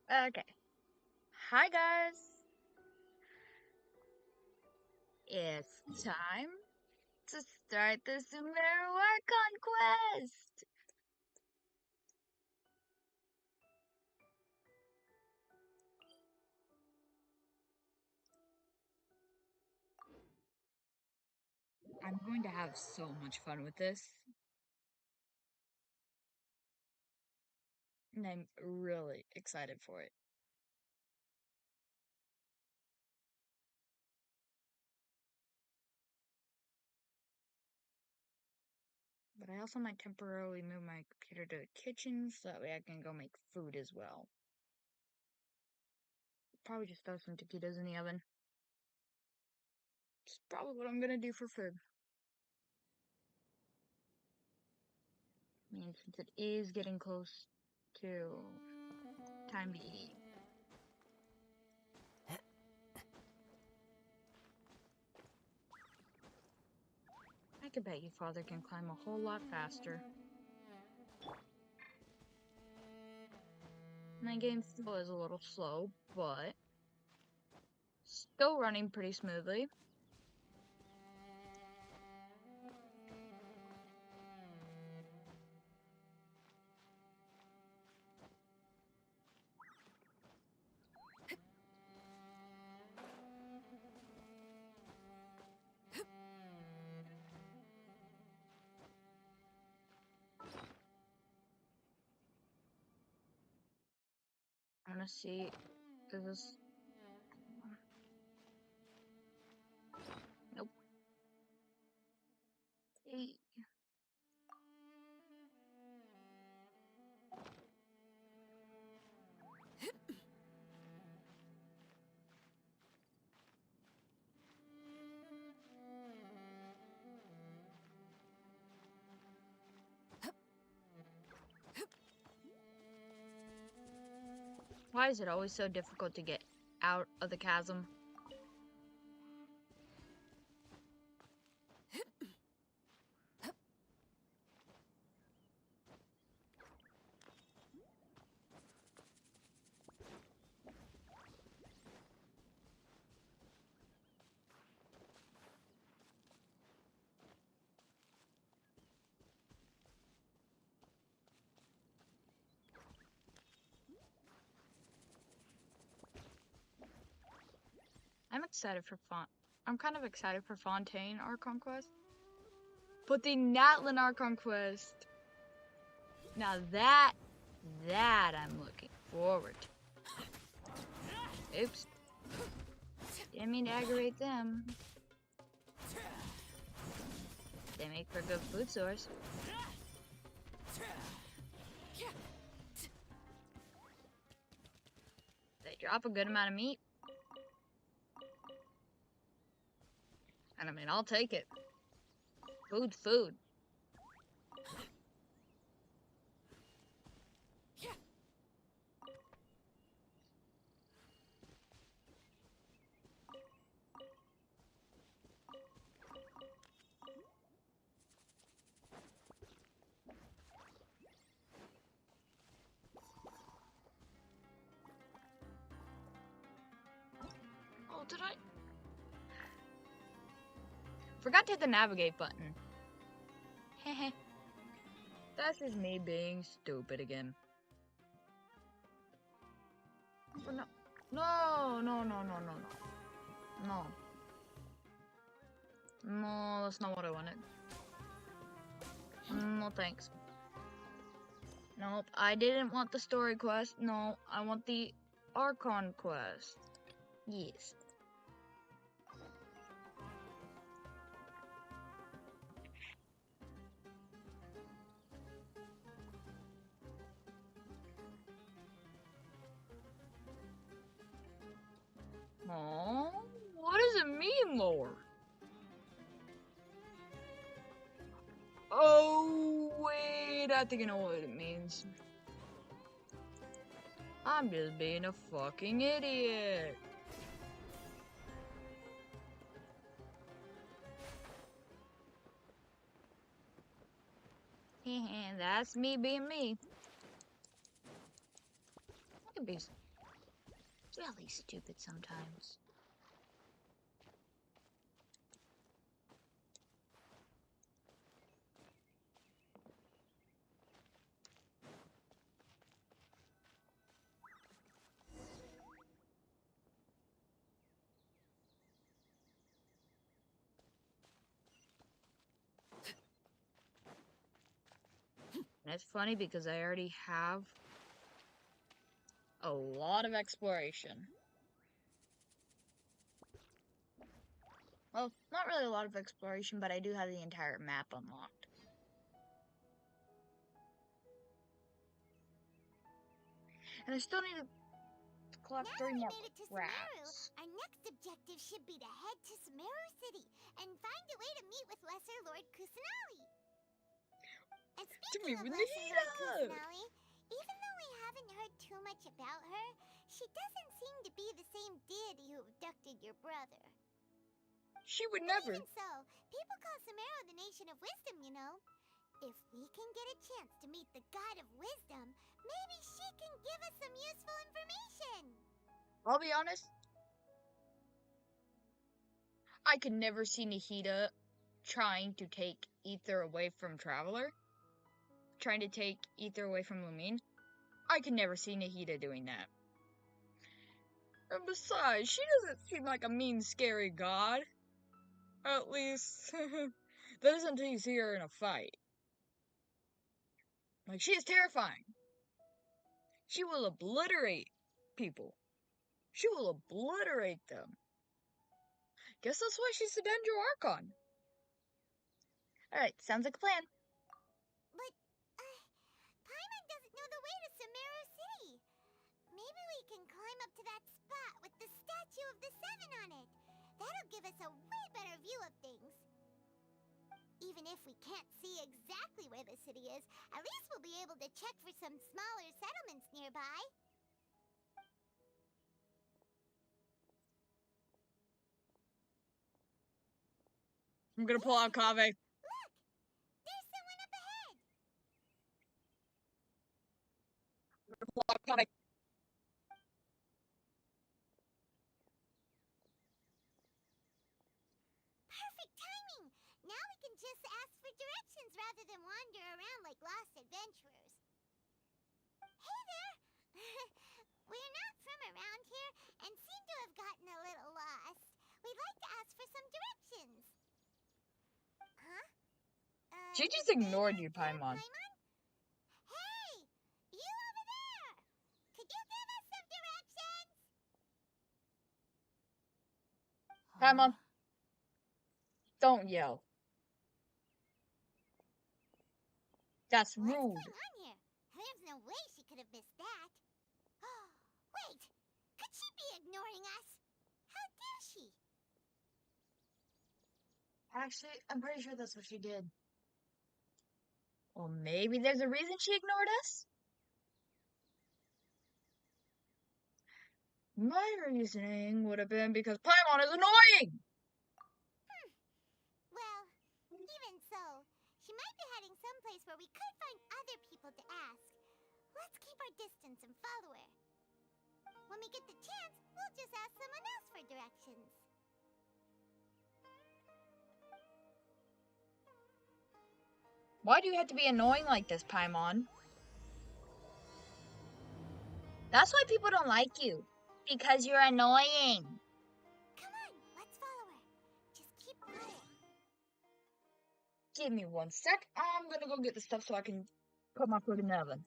Okay. Hi guys. It's time to start the Sumeru Archon quest. I'm going to have so much fun with this. And I'm really excited for it. But I also might temporarily move my computer to the kitchen so that way I can go make food as well. Probably just throw some taquitos in the oven. It's probably what I'm gonna do for food. I mean, since it is getting close to time to eat. I could bet you father can climb a whole lot faster. My game still is a little slow, but still running pretty smoothly. I wanna see, is this... Nope. Hey. Why is it always so difficult to get out of the chasm? I'm kind of excited for Fontaine Archon Quest. But the Natlin Archon Quest, now that I'm looking forward to. Oops. Didn't mean to aggravate them. They make for a good food source. They drop a good amount of meat. And I mean, I'll take it. Food's food. Oh, did I? Forgot to hit the navigate button. Heh. That's just me being stupid again. Oh, no. No. No, that's not what I wanted. No thanks. Nope, I didn't want the story quest. No, I want the Archon quest. Yes. Oh, what does it mean, Lord? Oh, wait, I think I know what it means. I'm just being a fucking idiot. That's me being me. I could be really stupid sometimes. And it's funny because I already have a lot of exploration. Well, not really a lot of exploration, but I do have the entire map unlocked. And I still need to collect 3 more rats. Our next objective should be to head to Sumeru City and find a way to meet with Lesser Lord Kusanali. And speaking of Lesser Lord Kusanali, even though we haven't heard too much about her, she doesn't seem to be the same deity who abducted your brother. She would never. Even so, people call Sumeru the Nation of Wisdom, you know. If we can get a chance to meet the God of Wisdom, maybe she can give us some useful information. I'll be honest, I could never see Nahida trying to take Ether away from Traveler. Trying to take Ether away from Lumine. I could never see Nahida doing that. And besides, she doesn't seem like a mean, scary god. At least, that isn't until you see her in a fight. Like, she is terrifying. She will obliterate people. She will obliterate them. Guess that's why she's the Dendro Archon. Alright, sounds like a plan. But, Paimon doesn't know the way to Sumeru City. Maybe we can climb up to that spot with the statue of the Seven on it. That'll give us a way better view of things. Even if we can't see exactly where the city is, at least we'll be able to check for some smaller settlements nearby. I'm gonna pull out Kave. Look! There's someone up ahead! I'm gonna pull out Kave. Perfect timing! Now we can just ask for directions rather than wander around like lost adventurers. Hey there! We're not from around here and seem to have gotten a little lost. We'd like to ask for some directions. Huh? She just ignored you, Paimon. Hey! You over there! Could you give us some directions? Paimon, don't yell. That's rude. What's going on here? There's no way she could have missed that. Wait! Could she be ignoring us? How dare she? Actually, I'm pretty sure that's what she did. Well, maybe there's a reason she ignored us? My reasoning would have been because Paimon is annoying! Well, even so, she might be heading someplace where we could find other people to ask. Let's keep our distance and follow her. When we get the chance, we'll just ask someone else for directions. Why do you have to be annoying like this, Paimon? That's why people don't like you. Because you're annoying. Come on, let's follow her. Just keep going. Give me 1 sec. I'm gonna go get the stuff so I can put my food in the oven.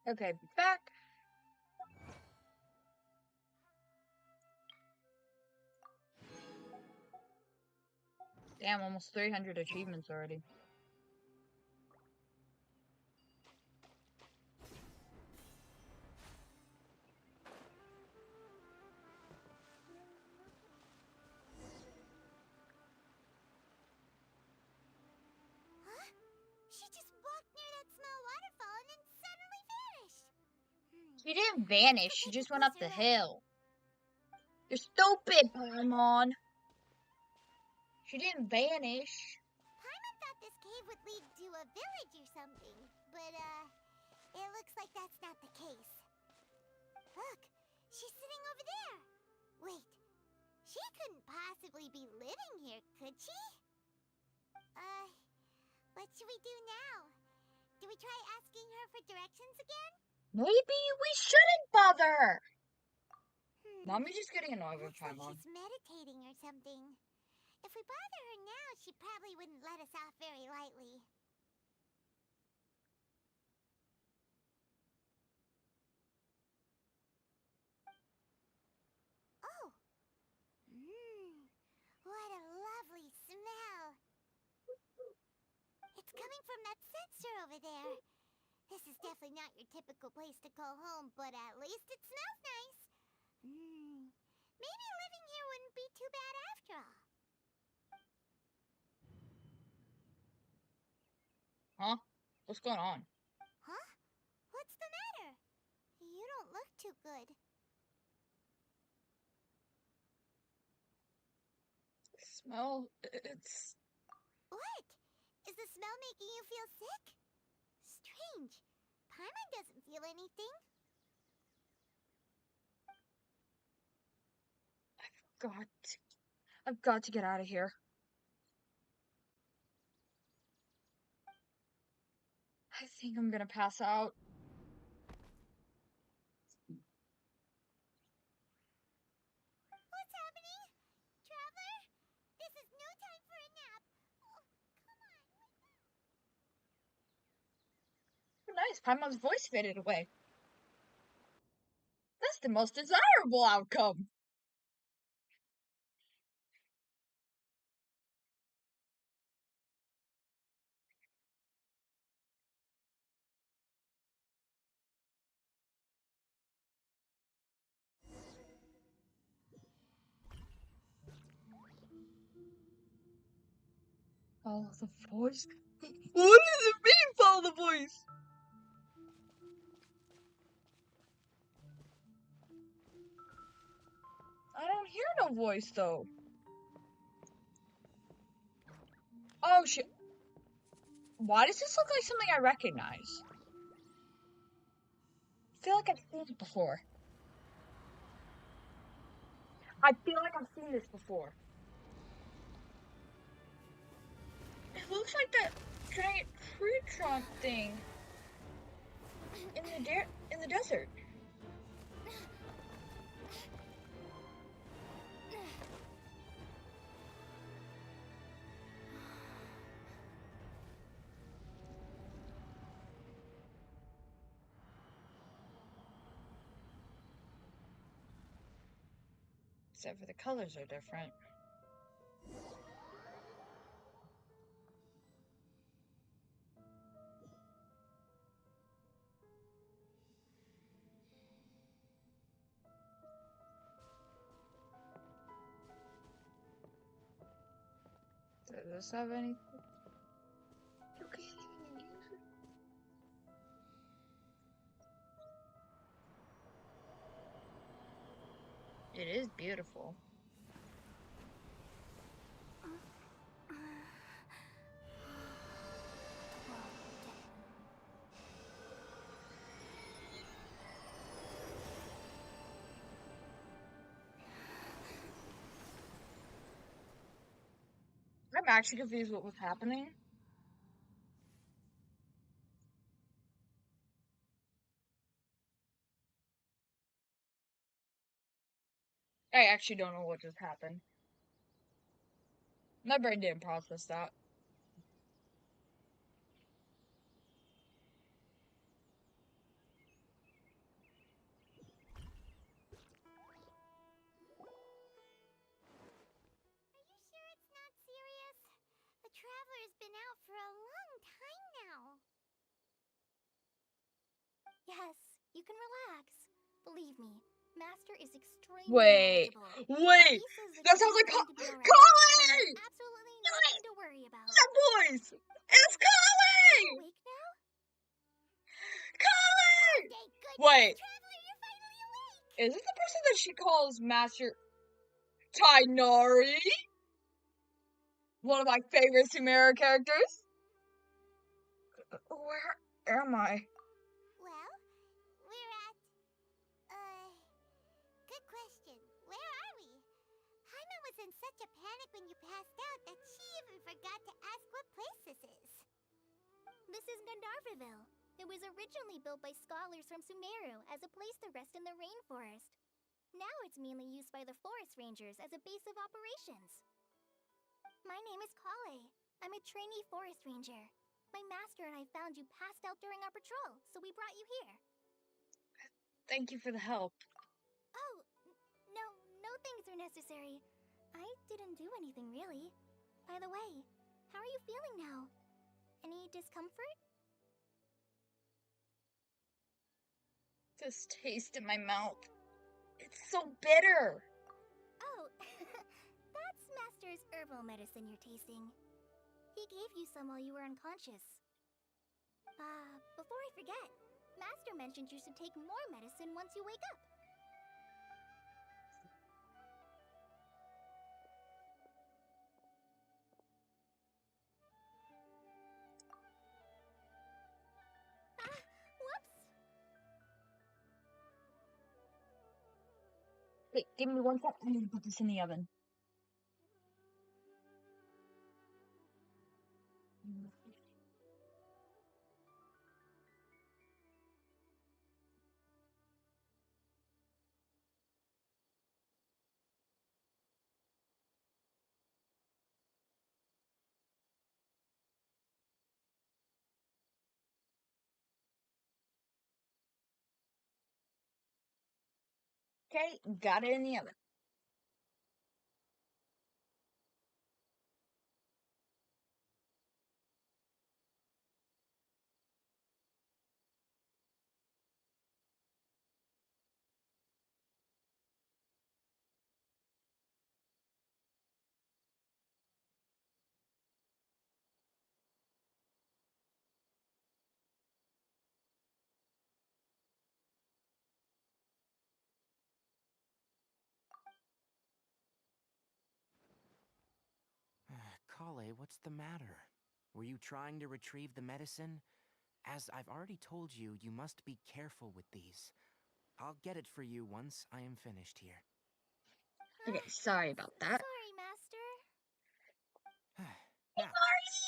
Okay, back. Damn, almost 300 achievements already. Huh? She just walked near that small waterfall and then suddenly vanished. She didn't vanish, she Take a just went up the closer look. hill. You're stupid, Paimon. She didn't vanish. Paimon thought this cave would lead to a village or something, but it looks like that's not the case. Look, she's sitting over there. Wait, she couldn't possibly be living here, could she? What should we do now? Do we try asking her for directions again? Maybe we shouldn't bother her. Mommy's just getting annoyed with Looks like Paimon. she's meditating or something. If we bother her now, she probably wouldn't let us off very lightly. Oh! What a lovely smell! It's coming from that sensor over there. This is definitely not your typical place to call home, but at least it smells nice. Maybe living here wouldn't be too bad after all. Huh? What's going on? Huh? What's the matter? You don't look too good. Smell, it's... What? Is the smell making you feel sick? Strange. Paimon doesn't feel anything. I've got to get out of here. I think I'm gonna pass out. What's happening? Traveler? This is no time for a nap. Oh, come on. Nice, Paimon's voice faded away. That's the most desirable outcome. Follow the voice? What does it mean, follow the voice? I don't hear no voice, though. Oh, shit. Why does this look like something I recognize? I feel like I've seen it before. I feel like I've seen this before. It looks like that giant tree trunk thing in the desert. Except for the colors are different. Does this have anything? You can't even use it. It is beautiful. I'm actually confused what was happening. I actually don't know what just happened. My brain didn't process that. Yes, you can relax. Believe me, Master is extremely Wait, knowledgeable. wait! He says the That trip sounds is like going to be alright, and Collie! there's absolutely nothing to worry about. That voice! It's Are you Collie! awake now? Collie! Oh, thank goodness, Wait, Traveler, you're finally awake! is this the person that she calls Master Tainari? One of my favorite Sumeru characters? Where am I? Well, we're at, good question. Where are we? Hyman was in such a panic when you passed out that she even forgot to ask what place this is. This is Gandharvaville. It was originally built by scholars from Sumeru as a place to rest in the rainforest. Now it's mainly used by the forest rangers as a base of operations. My name is Kale. I'm a trainee forest ranger. My master and I found you passed out during our patrol, so we brought you here. Thank you for the help. Oh, no thanks are necessary. I didn't do anything, really. By the way, how are you feeling now? Any discomfort? This taste in my mouth. It's so bitter. Oh, that's Master's herbal medicine you're tasting. He gave you some while you were unconscious. Before I forget, Master mentioned you should take more medicine once you wake up. Whoops! Wait, give me 1 sec. I need to put this in the oven. Okay, got it in the oven. Kale, what's the matter? Were you trying to retrieve the medicine? As I've already told you, you must be careful with these. I'll get it for you once I am finished here. Okay, sorry about that. Sorry, Master. Now,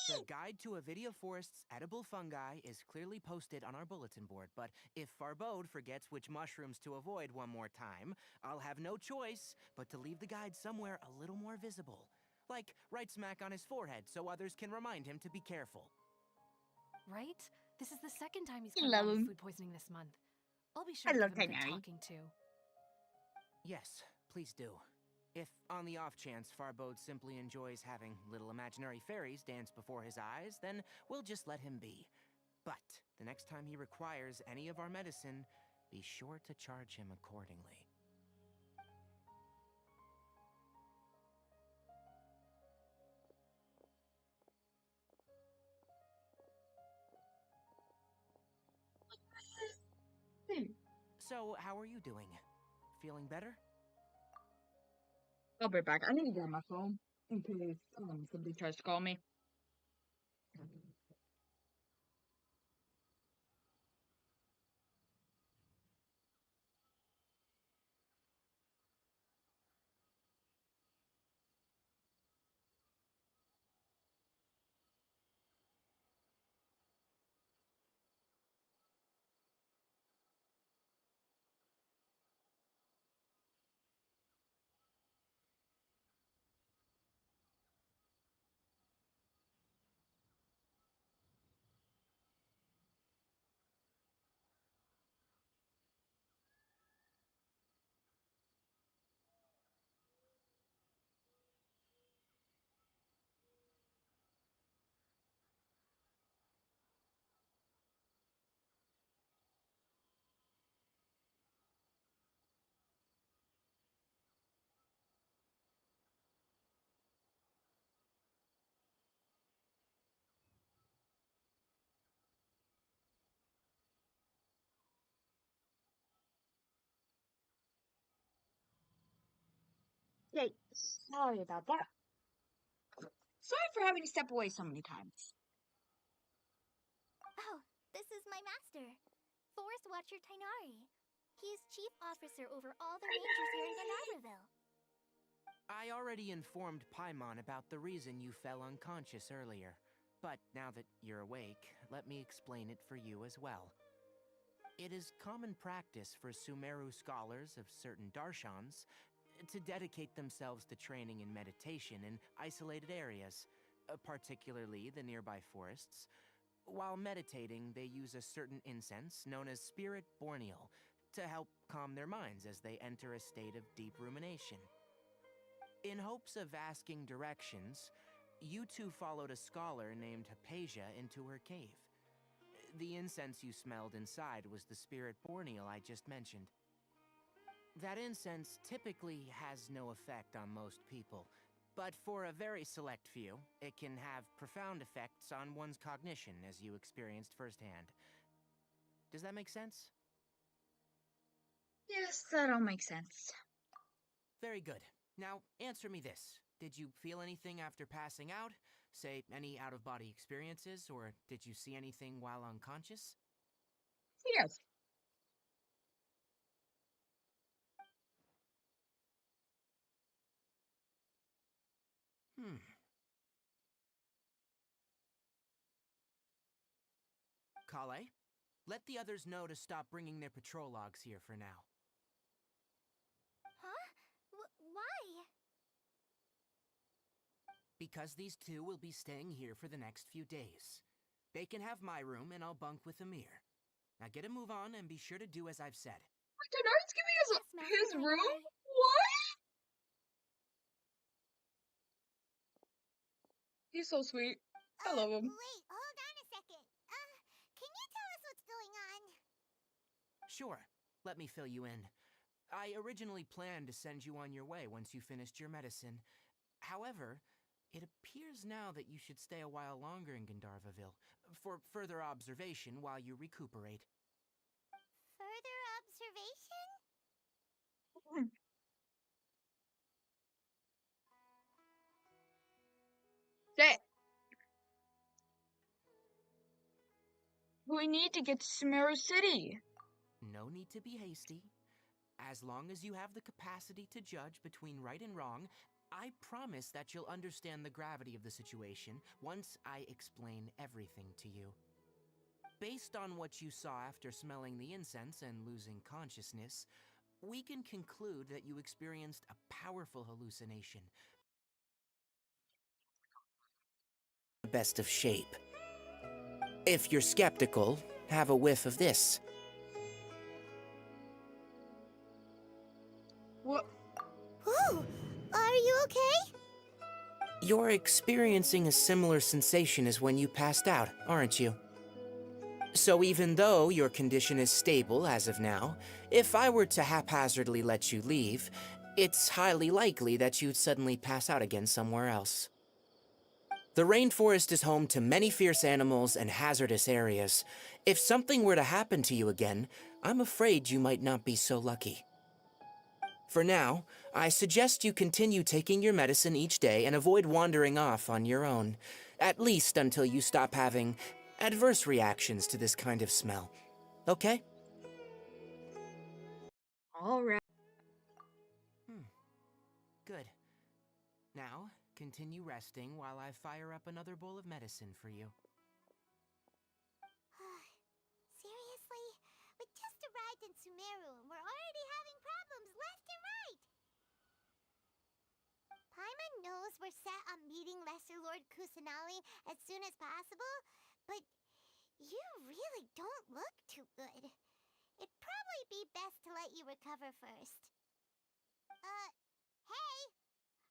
the guide to Avidia Forest's edible fungi is clearly posted on our bulletin board, but if Farbode forgets which mushrooms to avoid one more time, I'll have no choice but to leave the guide somewhere a little more visible. Like right smack on his forehead so others can remind him to be careful. Right? This is the second time he's I come love down with him. food poisoning this month. I'll be sure I to love give him a good Tainari. talking to. Yes, please do. If, on the off chance, Farbode simply enjoys having little imaginary fairies dance before his eyes, then we'll just let him be. But the next time he requires any of our medicine, be sure to charge him accordingly. So, how are you doing? Feeling better? I'll be back. I need to grab my phone in case somebody tries to call me. Okay, sorry about that. Sorry for having to step away so many times. Oh, this is my master, Forest Watcher Tainari. He's chief officer over all the rangers here in Gandharvaville. I already informed Paimon about the reason you fell unconscious earlier. But now that you're awake, let me explain it for you as well. It is common practice for Sumeru scholars of certain darshans to dedicate themselves to training in meditation in isolated areas, particularly the nearby forests. While meditating, they use a certain incense known as Spirit Borneal to help calm their minds as they enter a state of deep rumination. In hopes of asking directions, you two followed a scholar named Hypatia into her cave. The incense you smelled inside was the Spirit Borneal I just mentioned. That incense typically has no effect on most people, but for a very select few, it can have profound effects on one's cognition, as you experienced firsthand. Does that make sense? Yes, that all makes sense. Very good. Now, answer me this. Did you feel anything after passing out? Say, any out-of-body experiences, or did you see anything while unconscious? Yes. Kale, let the others know to stop bringing their patrol logs here for now. Huh? Why? Because these two will be staying here for the next few days. They can have my room, and I'll bunk with Amir. Now get a move on, and be sure to do as I've said. Tonight's giving us Yes, his Master room? Tainari. What? He's so sweet. I love him. Wait, hold on a second. Can you tell us what's going on? Sure, let me fill you in. I originally planned to send you on your way once you finished your medicine. However, it appears now that you should stay a while longer in Gandharvaville for further observation while you recuperate. Further observation? That we need to get to Sumeru City. No need to be hasty. As long as you have the capacity to judge between right and wrong, I promise that you'll understand the gravity of the situation once I explain everything to you. Based on what you saw after smelling the incense and losing consciousness, we can conclude that you experienced a powerful hallucination. Best of shape. If you're skeptical, have a whiff of this. What? Ooh, are you okay? You're experiencing a similar sensation as when you passed out, aren't you? So even though your condition is stable as of now, if I were to haphazardly let you leave, it's highly likely that you'd suddenly pass out again somewhere else. The rainforest is home to many fierce animals and hazardous areas. If something were to happen to you again, I'm afraid you might not be so lucky. For now, I suggest you continue taking your medicine each day and avoid wandering off on your own, at least until you stop having adverse reactions to this kind of smell. Okay? All right. Good. Now, continue resting while I fire up another bowl of medicine for you. Seriously? We just arrived in Sumeru and we're already having problems left and right! Paimon knows we're set on meeting Lesser Lord Kusanali as soon as possible, but you really don't look too good. It'd probably be best to let you recover first. Hey!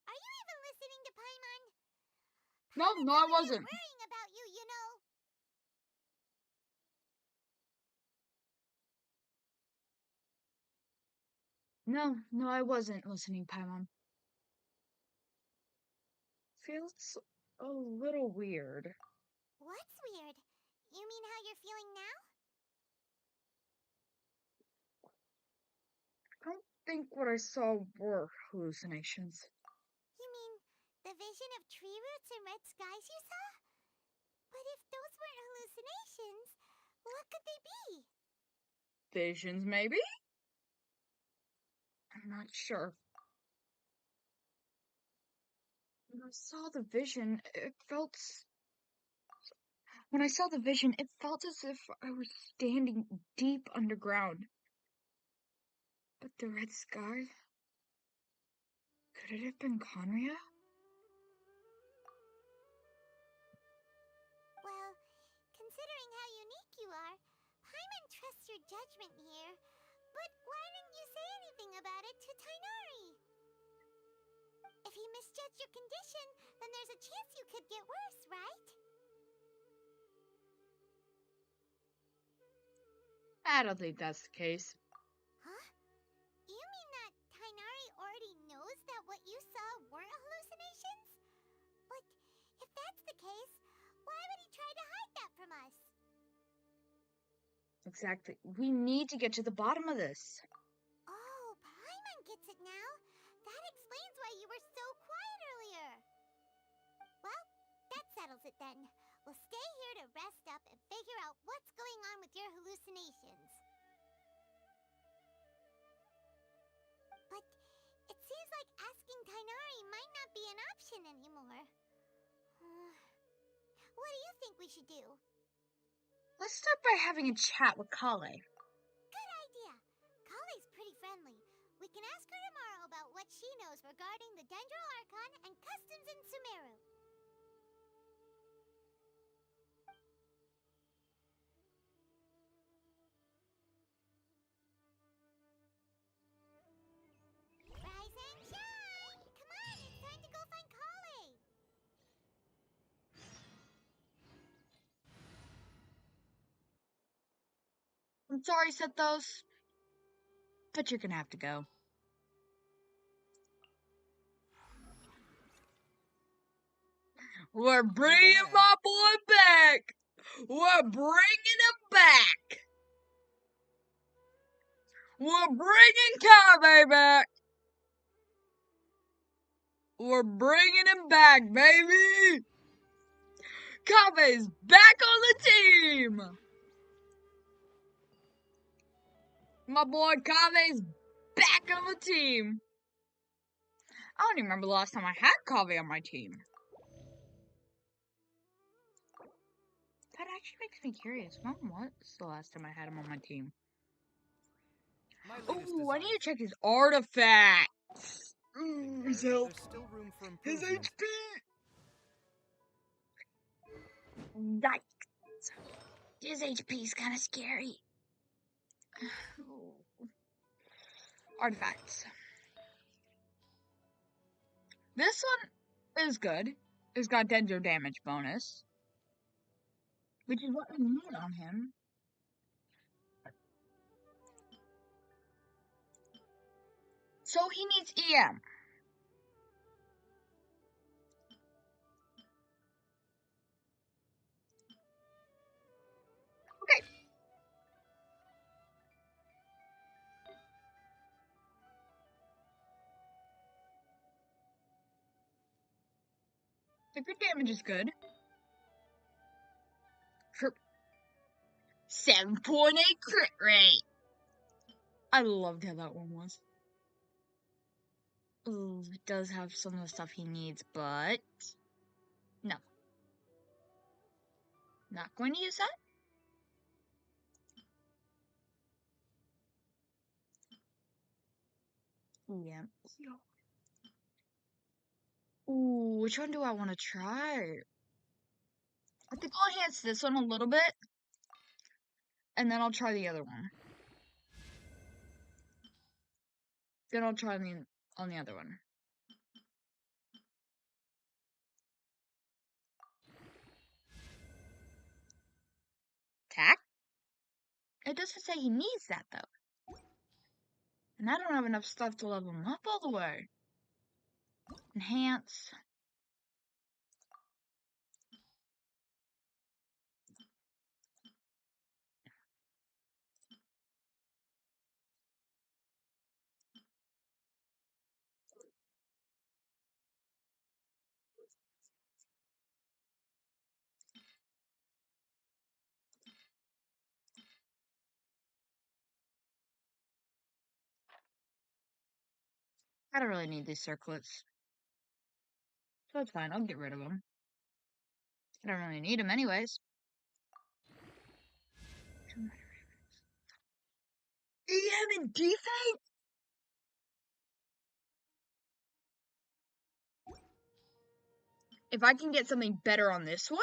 Are you even listening to Paimon? No, I wasn't. Worrying about you, you know. No, I wasn't listening, Paimon. Feels a little weird. What's weird? You mean how you're feeling now? I don't think what I saw were hallucinations. vision of tree roots and red skies you saw? But if those weren't hallucinations, what could they be? Visions, maybe? I'm not sure. When I saw the vision, it felt as if I was standing deep underground. But the red sky? Could it have been Conria? Well, considering how unique you are, Paimon trusts your judgment here. But why didn't you say anything about it to Tainari? If he misjudged your condition, then there's a chance you could get worse, right? I don't think that's the case. Huh? You mean that Tainari already knows that what you saw weren't hallucinations? But if that's the case, why would he try to hide that from us? Exactly. We need to get to the bottom of this. Oh, Paimon gets it now. That explains why you were so quiet earlier. Well, that settles it then. We'll stay here to rest up and figure out what's going on with your hallucinations. But it seems like asking Tainari might not be an option anymore. What do you think we should do? Let's start by having a chat with Kale. Good idea. Kale's pretty friendly. We can ask her tomorrow about what she knows regarding the Dendro Archon and customs in Sumeru. Rise and shine! Come on, it's time to go find Kale! I'm sorry, Sethos, but you're gonna have to go. We're bringing my boy back! We're bringing him back! We're bringing Kale back! We're bringing him back, baby! Kabe's back on the team! My boy Kabe's back on the team! I don't even remember the last time I had Kave on my team. That actually makes me curious. When was the last time I had him on my team? Ooh, I need to check his artifacts. His health. There's still room for His improvement. HP. Yikes. His HP's kind of scary. Artifacts. This one is good. It's got Dendro damage bonus, which is what I need on him. So he needs EM. Okay. The crit damage is good. For 7.8 crit rate. I loved how that one was. Ooh, it does have some of the stuff he needs, but no. Not going to use that. Yeah. Ooh, which one do I want to try? I think I'll enhance this one a little bit, and then I'll try the other one. Then I'll try on the other one. Attack? It doesn't say he needs that, though. And I don't have enough stuff to level him up all the way. Enhance. I don't really need these circlets. So it's fine, I'll get rid of them. I don't really need them anyways. EM and defense? If I can get something better on this one?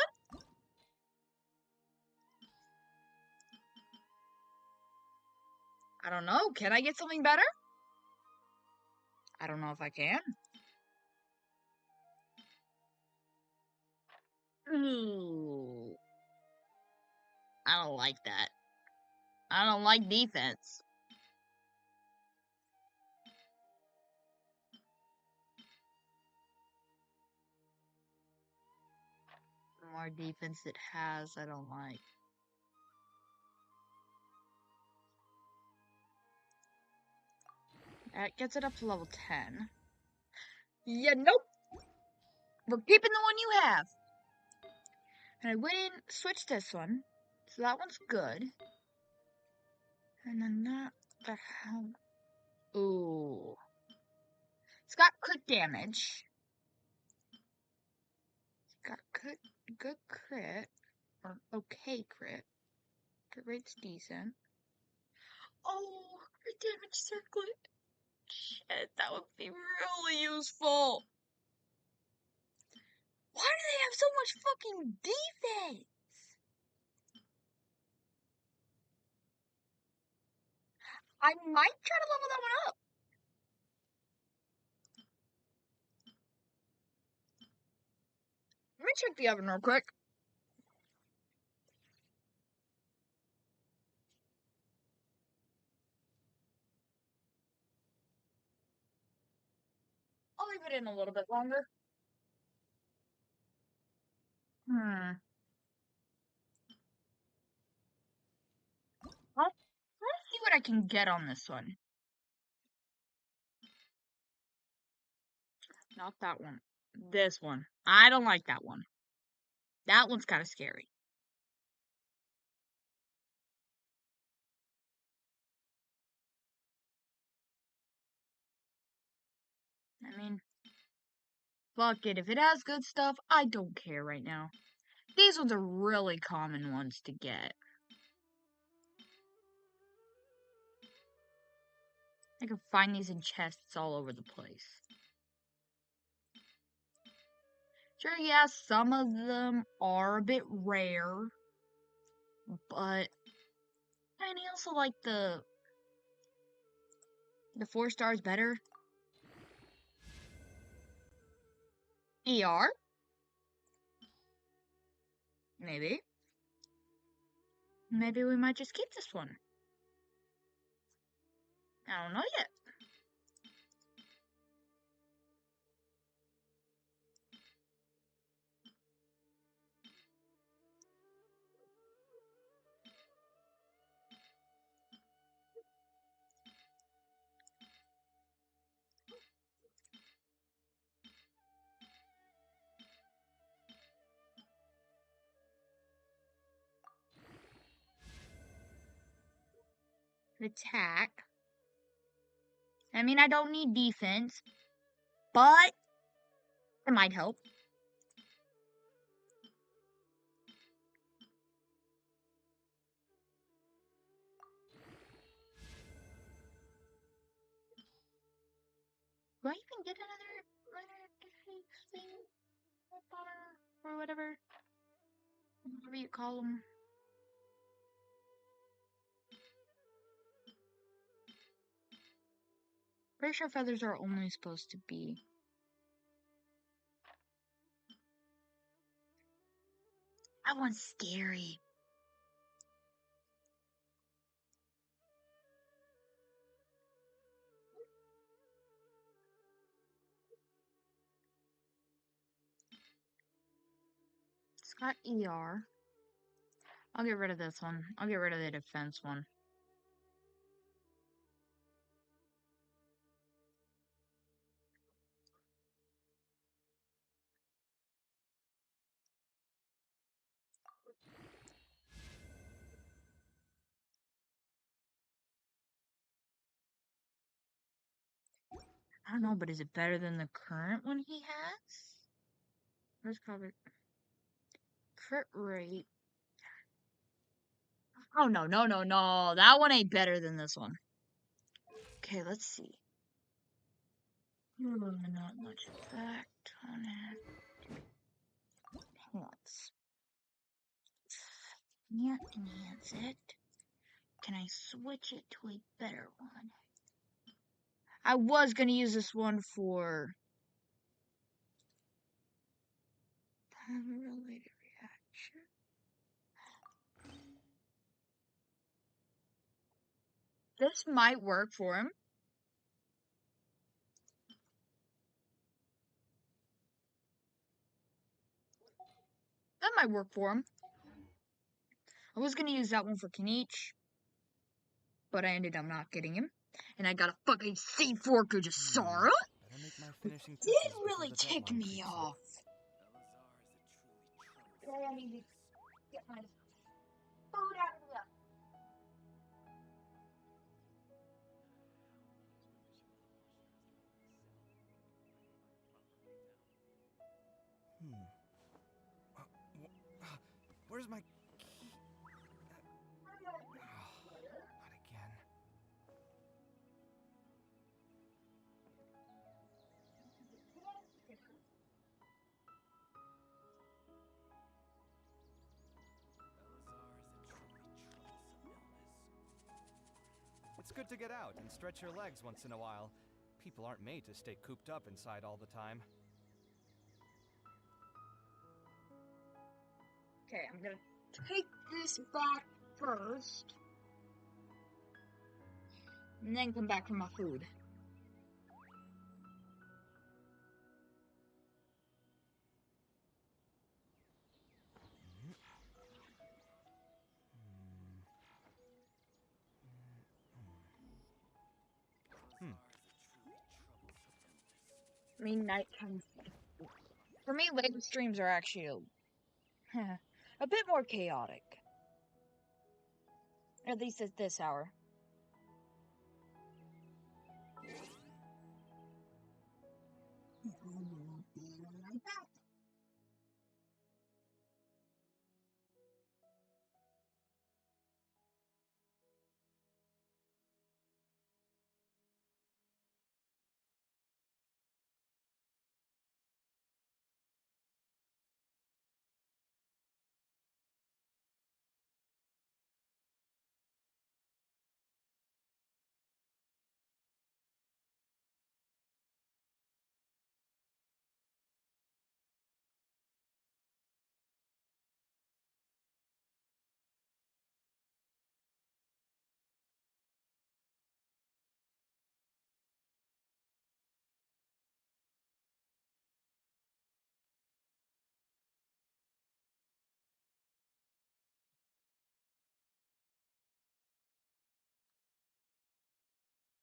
I don't know. Can I get something better? I don't know if I can. Ooh. I don't like that. I don't like defense. The more defense it has, I don't like. That gets it up to level 10. Yeah, nope. We're keeping the one you have. And I went in, switched this one. So that one's good. And then that, the hell? Ooh. It's got crit damage. It's got good crit. Or okay crit. Crit rate's decent. Oh, crit damage circlet. Shit, that would be really useful. Why do they have so much fucking defense? I might try to level that one up. Let me check the oven real quick. I'll leave it in a little bit longer. Let's see what I can get on this one. Not that one. This one. I don't like that one. That one's kind of scary. I mean, fuck it. If it has good stuff, I don't care right now. These ones are really common ones to get. I can find these in chests all over the place. Sure, yeah, some of them are a bit rare, but I also like the 4 stars better. ER? Maybe. Maybe we might just keep this one. I don't know yet. Attack. I mean, I don't need defense, but it might help. Do I even get another thing? Or whatever you call them. Pretty sure feathers are only supposed to be. That one's scary. It's got ER. I'll get rid of this one. I'll get rid of the defense one. don't know, but is it better than the current one he has? Where's cover? Crit rate. Oh, no, no, no, no. That one ain't better than this one. Okay, let's see. Not much effect on it. Let's can't enhance it. Can I switch it to a better one? I was gonna use this one for related reaction. This might work for him. That might work for him. I was gonna use that one for Kenichi, but I ended up not getting him. And I got a fucking C4 Kujisara? Did really tick me off. I need to get my food out of the oven. Where's my key? Not again. It's good to get out and stretch your legs once in a while. People aren't made to stay cooped up inside all the time. Okay, I'm gonna take this back first. And then come back for my food. I mean, nighttime. For me, late streams are actually a bit more chaotic. At least at this hour.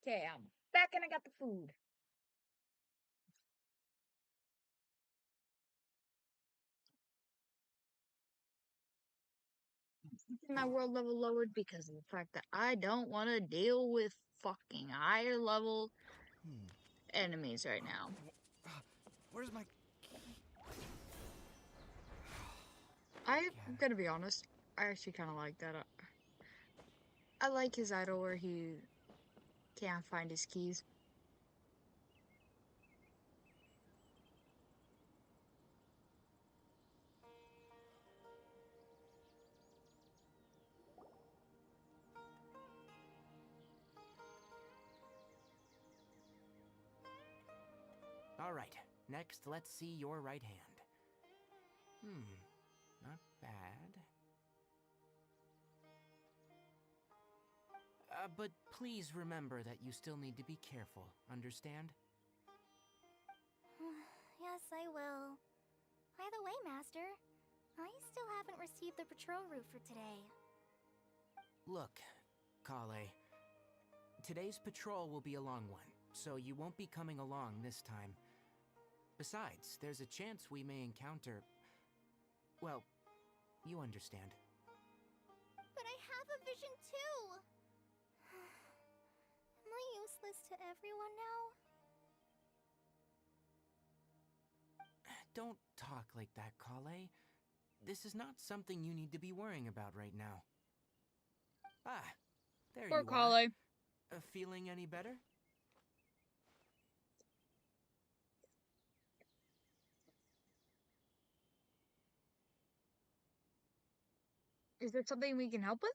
Okay, I'm back and I got the food. My world level lowered because of the fact that I don't want to deal with fucking higher level enemies right now. Where's my key? I'm gonna be honest, I actually kind of like that. I like his idol where he can't find his keys. All right, next let's see your right hand. Not bad. But please remember that you still need to be careful, understand? Yes, I will. By the way, Master, I still haven't received the patrol route for today. Look, Kale, today's patrol will be a long one, so you won't be coming along this time. Besides, there's a chance we may encounter... well, you understand. But I have a vision too! Am I useless to everyone now? Don't talk like that, Kale. This is not something you need to be worrying about right now. Ah, there Poor you Kale. are. Feeling any better? Is there something we can help with?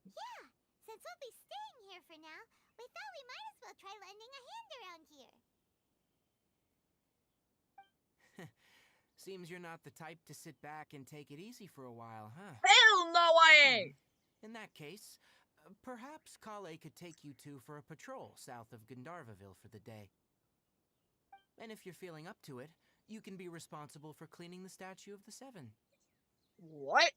Yeah, since we'll be staying here for now, we thought we might as well try lending a hand around here. Seems you're not the type to sit back and take it easy for a while, huh? Hell no way! In that case, perhaps Kale could take you two for a patrol south of Gandharvaville for the day. And if you're feeling up to it, you can be responsible for cleaning the Statue of the Seven. What?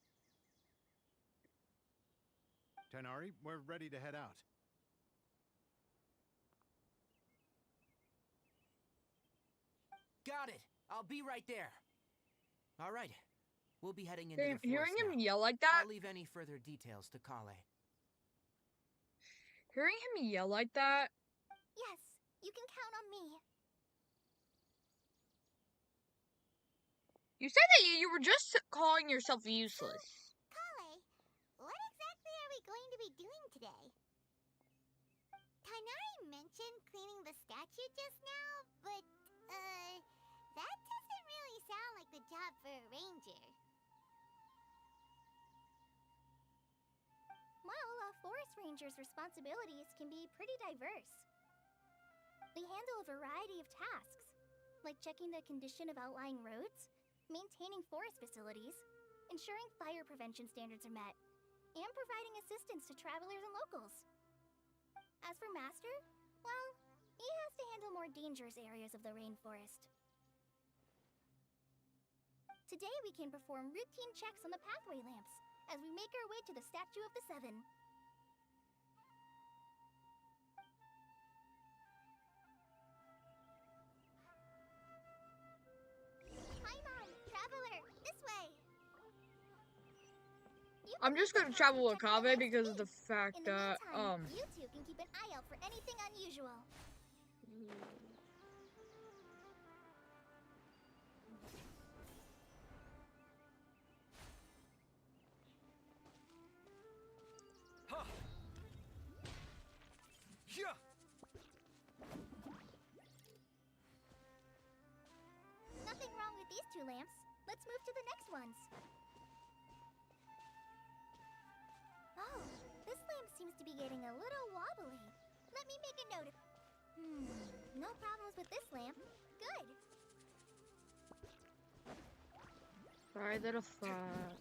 Tighnari, we're ready to head out. Got it! I'll be right there! Alright, we'll be heading into Damn, the forest hearing him now. yell like that, I'll leave any further details to Kale. hearing him yell like that, Yes, you can count on me. you said that you were just calling yourself useless. Kale, what exactly are we going to be doing today? Tighnari mentioned cleaning the statue just now, but, that doesn't really sound like the job for a ranger. Well, a forest ranger's responsibilities can be pretty diverse. They handle a variety of tasks, like checking the condition of outlying roads, maintaining forest facilities, ensuring fire prevention standards are met, and providing assistance to travelers and locals. As for Master, well, he has to handle more dangerous areas of the rainforest. Today we can perform routine checks on the pathway lamps as we make our way to the Statue of the Seven. Paimon, traveler, this way! I'm just gonna travel with Kaveh because of the fact In the that, meantime, you two can keep an eye out for anything unusual. Huh. Yeah. Nothing wrong with these two lamps. Let's move to the next ones. Oh, this lamp seems to be getting a little wobbly. Let me make a note of... no problems with this lamp. Good. sorry that a fuck.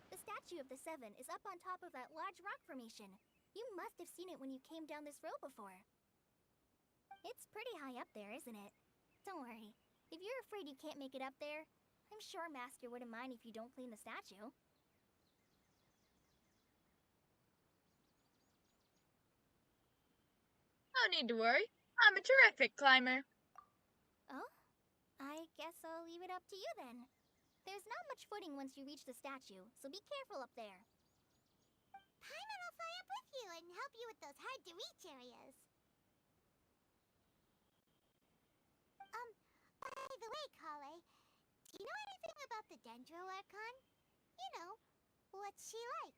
The Statue of the Seven is up on top of that large rock formation. You must have seen it when you came down this road before. It's pretty high up there, isn't it? Don't worry. If you're afraid you can't make it up there, I'm sure Master wouldn't mind if you don't clean the statue. No need to worry. I'm a terrific climber. Oh? I guess I'll leave it up to you then. There's not much footing once you reach the statue, so be careful up there. Paimon will fly up with you and help you with those hard-to-reach areas. By the way, Kale, do you know anything about the Dendro Archon? You know, what's she like?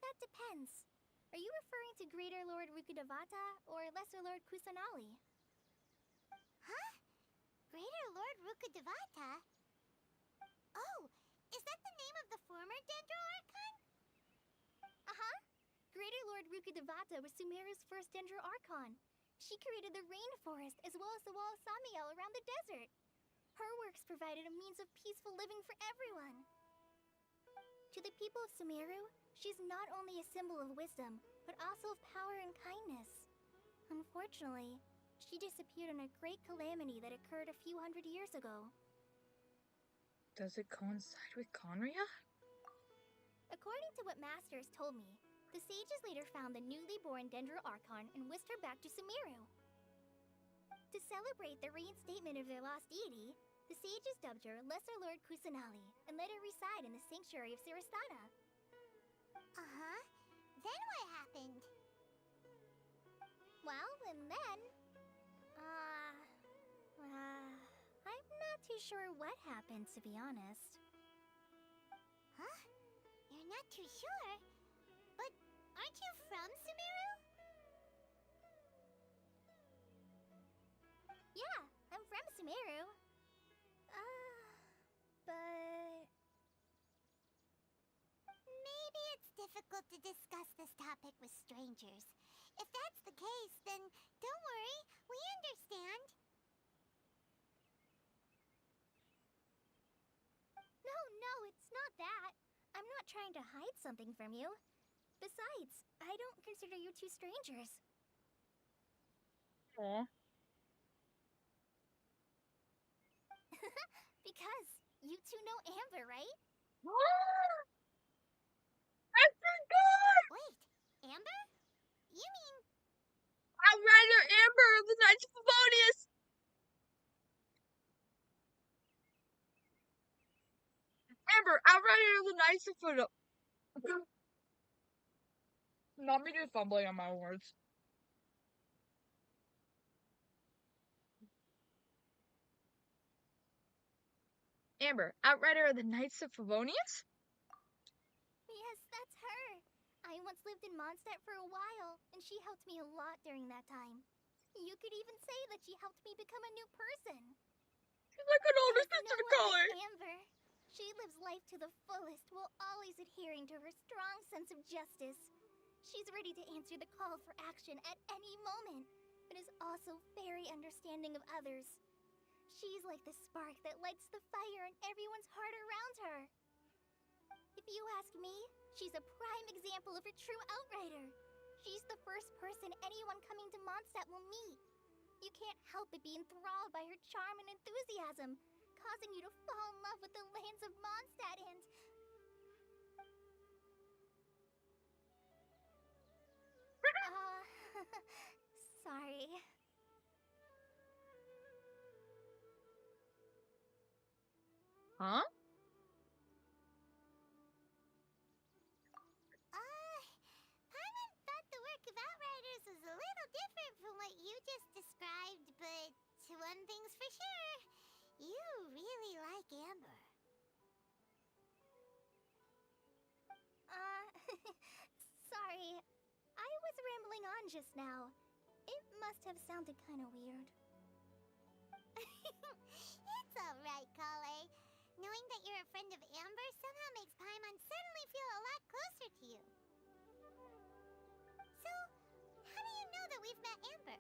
That depends. Are you referring to Greater Lord Rukkhadevata or Lesser Lord Kusanali? Huh? Greater Lord Rukkhadevata? Oh, is that the name of the former Dendro Archon? Uh-huh. Greater Lord Rukkhadevata was Sumeru's first Dendro Archon. She created the rainforest as well as the wall of Samiel around the desert. Her works provided a means of peaceful living for everyone. To the people of Sumeru, she's not only a symbol of wisdom, but also of power and kindness. Unfortunately, she disappeared in a great calamity that occurred a few hundred years ago. Does it coincide with Conria? According to what Master has told me, the sages later found the newly born Dendro Archon and whisked her back to Sumeru. To celebrate the reinstatement of their lost deity, the sages dubbed her Lesser Lord Kusanali and let her reside in the sanctuary of Siristana. Uh-huh. Then what happened? Well, and then... I'm not too sure what happened, to be honest. Huh? You're not too sure? But aren't you from Sumeru? Yeah, I'm from Sumeru. But... Maybe it's difficult to discuss this topic with strangers. If that's the case, then don't worry, we understand. No, it's not that. I'm not trying to hide something from you. Besides, I don't consider you two strangers. Aw. Because you two know Amber, right? I forgot! Wait, Amber? You mean... Outrider Amber of the Knights of Favonius! Amber, Outrider of the Knights of Favonius. Not me just fumbling on my words. Amber, Outrider of the Knights of Favonius? Yes, that's her. I once lived in Mondstadt for a while, and she helped me a lot during that time. You could even say that she helped me become a new person. She's like an older There's sister no to one color. like Amber. She lives life to the fullest while always adhering to her strong sense of justice. She's ready to answer the call for action at any moment, but is also very understanding of others. She's like the spark that lights the fire in everyone's heart around her. If you ask me, she's a prime example of a true outrider. She's the first person anyone coming to Mondstadt will meet. You can't help but be enthralled by her charm and enthusiasm, causing you to fall in love with the lands of Mondstadt and... Sorry. Huh? Paimon thought the work of Outriders was a little different from what you just described, but one thing's for sure, you really like Amber. Sorry. I was rambling on just now. It must have sounded kind of weird. It's alright, Kale. Knowing that you're a friend of Amber somehow makes Paimon suddenly feel a lot closer to you. So, how do you know that we've met Amber?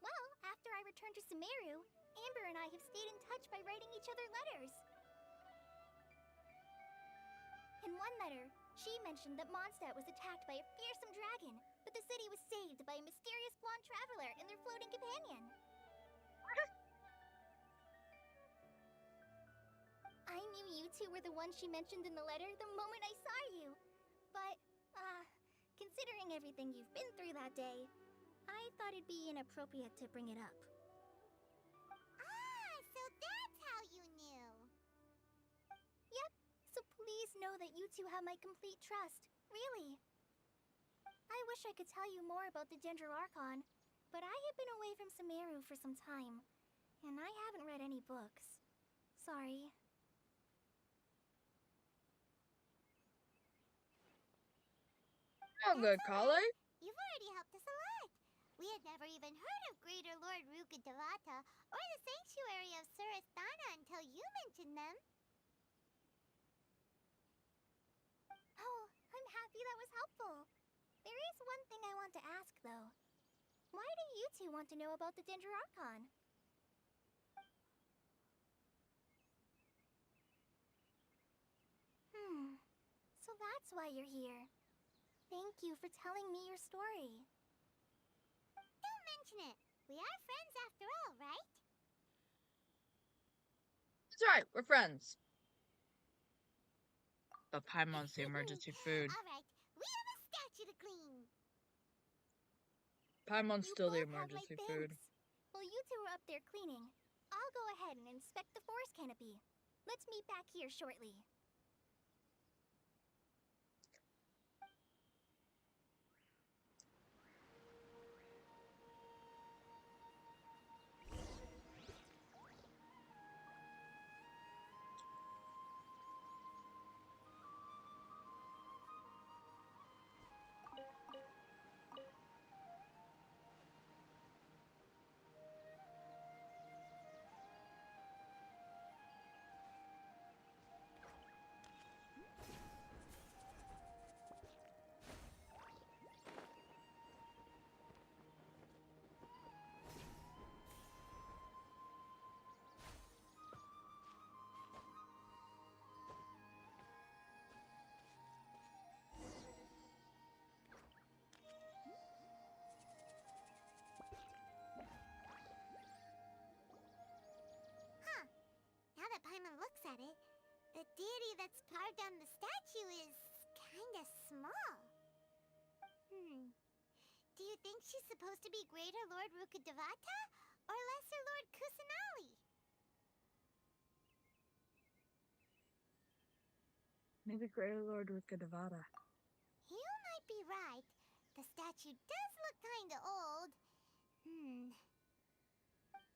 Well, after I returned to Sumeru, Amber and I have stayed in touch by writing each other letters. In one letter, she mentioned that Mondstadt was attacked by a fearsome dragon, but the city was saved by a mysterious blonde traveler and their floating companion. I knew you two were the ones she mentioned in the letter the moment I saw you. But, considering everything you've been through that day, I thought it'd be inappropriate to bring it up. Ah, so that's how you knew. Yep, so please know that you two have my complete trust. Really. I wish I could tell you more about the Dendro Archon, but I have been away from Sumeru for some time, and I haven't read any books. Sorry. Oh, good, Kale. You've already helped us a lot. We had never even heard of Greater Lord Rukkhadevata or the Sanctuary of Surasthana until you mentioned them. Oh, I'm happy that was helpful. There is one thing I want to ask, though. Why do you two want to know about the Dendro Archon? So that's why you're here. Thank you for telling me your story. Don't mention it. We are friends after all, right? That's right, we're friends. The Paimon's the emergency food. Alright, we have a statue to clean. Paimon's You still the both have my emergency food. thanks. While you two are up there cleaning, I'll go ahead and inspect the forest canopy. Let's meet back here shortly. Huh. Now that Paimon looks at it, the deity that's carved on the statue is kinda small. Do you think she's supposed to be Greater Lord Rukkhadevata or Lesser Lord Kusanali? Maybe Greater Lord Rukkhadevata. You might be right. The statue does look kinda old.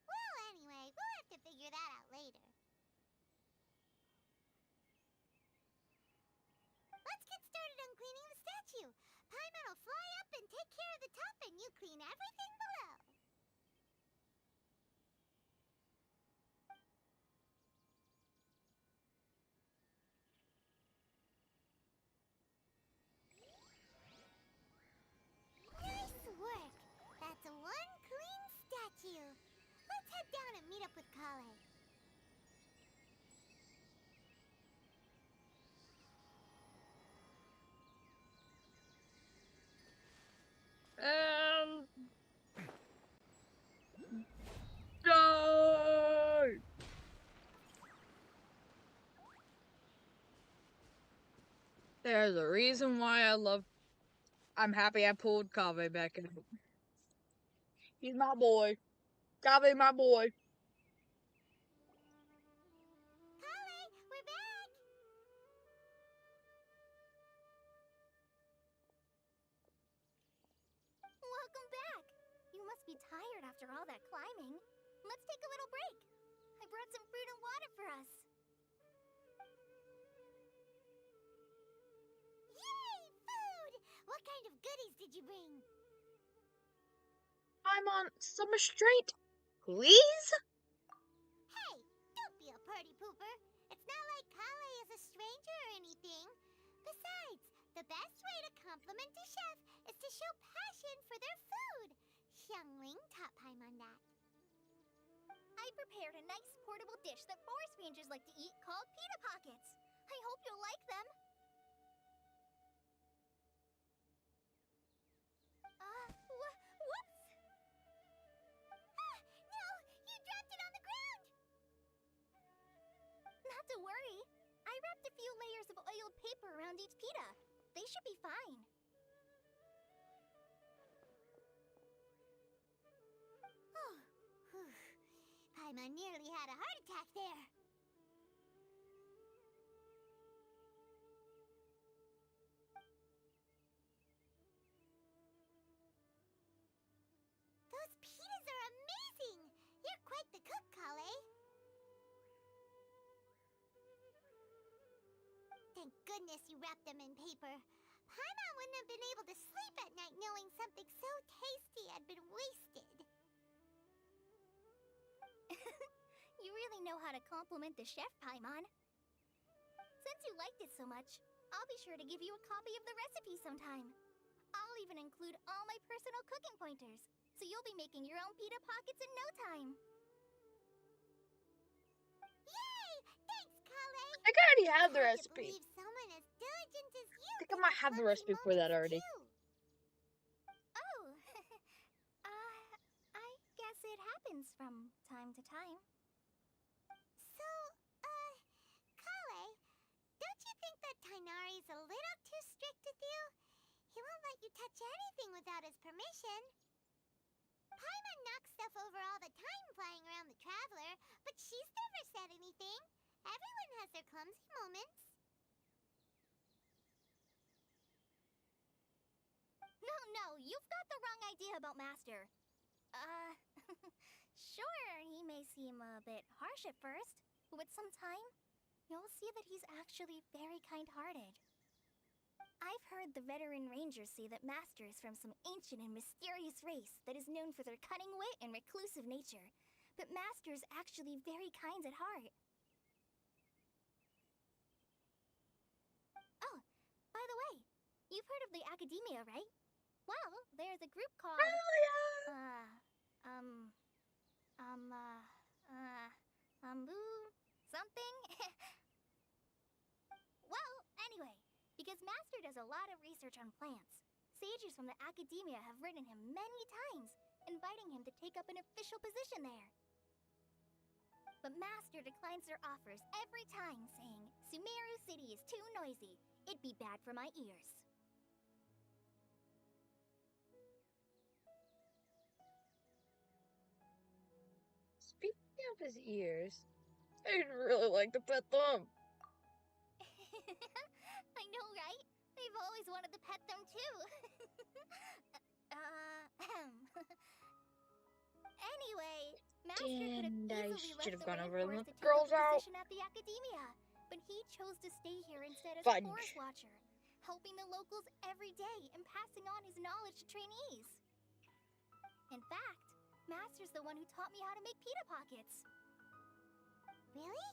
Well, anyway, we'll have to figure that out later. Let's get started on cleaning the statue. Paimon will fly up and take care of the top, and you clean everything below. Nice work! That's one clean statue. Let's head down and meet up with Kale. Die! There's a reason why I'm happy I pulled Kaveh back in. He's my boy. Kaveh, my boy. Kale, we're back! Welcome back! You must be tired after all that climbing. Let's take a little break. I brought some fruit and water for us. Yay, food! What kind of goodies did you bring? I'm on some restraint. Please? Hey, don't be a party pooper. It's not like Kale is a stranger or anything. Besides, the best way to compliment a chef is to show passion for their food. Xiangling taught Paimon that. I prepared a nice portable dish that forest rangers like to eat called pita pockets. I hope you'll like them. Whoops! Ah, no! You dropped it on the ground! Not to worry. I wrapped a few layers of oiled paper around each pita. They should be fine. Oh, whew. Paimon nearly had a heart attack there. Those pitas are amazing! You're quite the cook, Kale. Thank goodness you wrapped them in paper. Paimon wouldn't have been able to sleep at night knowing something so tasty had been wasted. You really know how to compliment the chef, Paimon. Since you liked it so much, I'll be sure to give you a copy of the recipe sometime. I'll even include all my personal cooking pointers, so you'll be making your own pita pockets in no time. Yay! Thanks, Kale. I think I already have the Hard to recipe. believe someone as diligent as you I think I might have the recipe for that already. Oh, I guess it happens from time to time. So, Kale, don't you think that Tainari's a little too strict with you? He won't let you touch anything without his permission. flying around the Traveler, but she's never said anything. Everyone has their clumsy moments. No, you've got the wrong idea about Master. Sure, he may seem a bit harsh at first, but with some time, you'll see that he's actually very kind-hearted. I've heard the veteran rangers say that Master is from some ancient and mysterious race that is known for their cunning wit and reclusive nature, but Master is actually very kind at heart. Oh, by the way, you've heard of the Academia, right? Well, there's a group called, something? Well, anyway, because Master does a lot of research on plants, sages from the Academia have written him many times, inviting him to take up an official position there. But Master declines their offers every time, saying, Sumeru City is too noisy. It'd be bad for my ears. Speaking of his ears, I'd really like to pet them. I know, right? I've always wanted to pet them too. Anyway, Master could have And I easily should left have the gone over and rainforest let to the take up girls a out. position at the Academia, but he chose to stay here instead as Fudge. a forest watcher, helping the locals every day and passing on his knowledge to trainees. In fact, Master's the one who taught me how to make pita pockets. Really?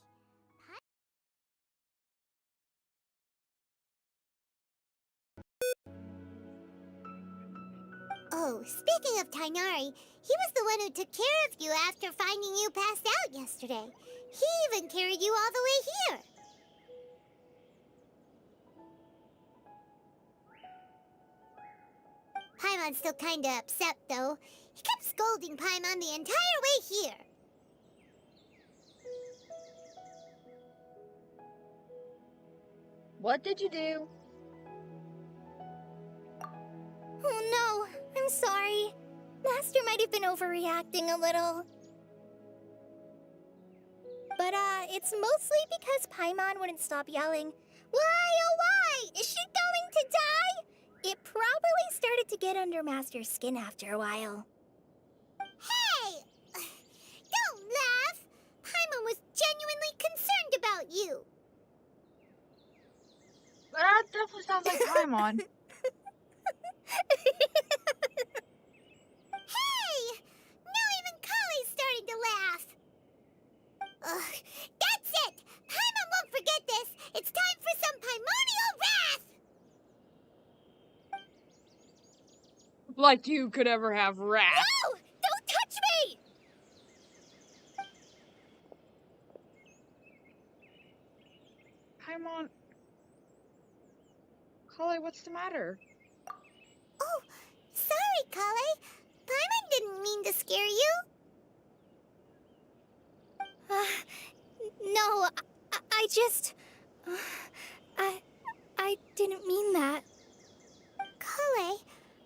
Oh, speaking of Tainari, he was the one who took care of you after finding you passed out yesterday. He even carried you all the way here. Paimon's still kinda upset, though. He kept scolding Paimon the entire way here. What did you do? Oh no, I'm sorry. Master might have been overreacting a little. But, it's mostly because Paimon wouldn't stop yelling, Why, oh why? Is she going to die? It probably started to get under Master's skin after a while. Hey! Don't laugh! Paimon was genuinely concerned about you. That definitely sounds like Paimon. Hey! Now even Kali's starting to laugh. Ugh, that's it! Paimon won't forget this! It's time for some primordial wrath! Like you could ever have wrath. No! Don't touch me! Paimon. Kali, what's the matter? Oh, sorry, Kali. Paimon didn't mean to scare you. No, I just... I didn't mean that. Kali,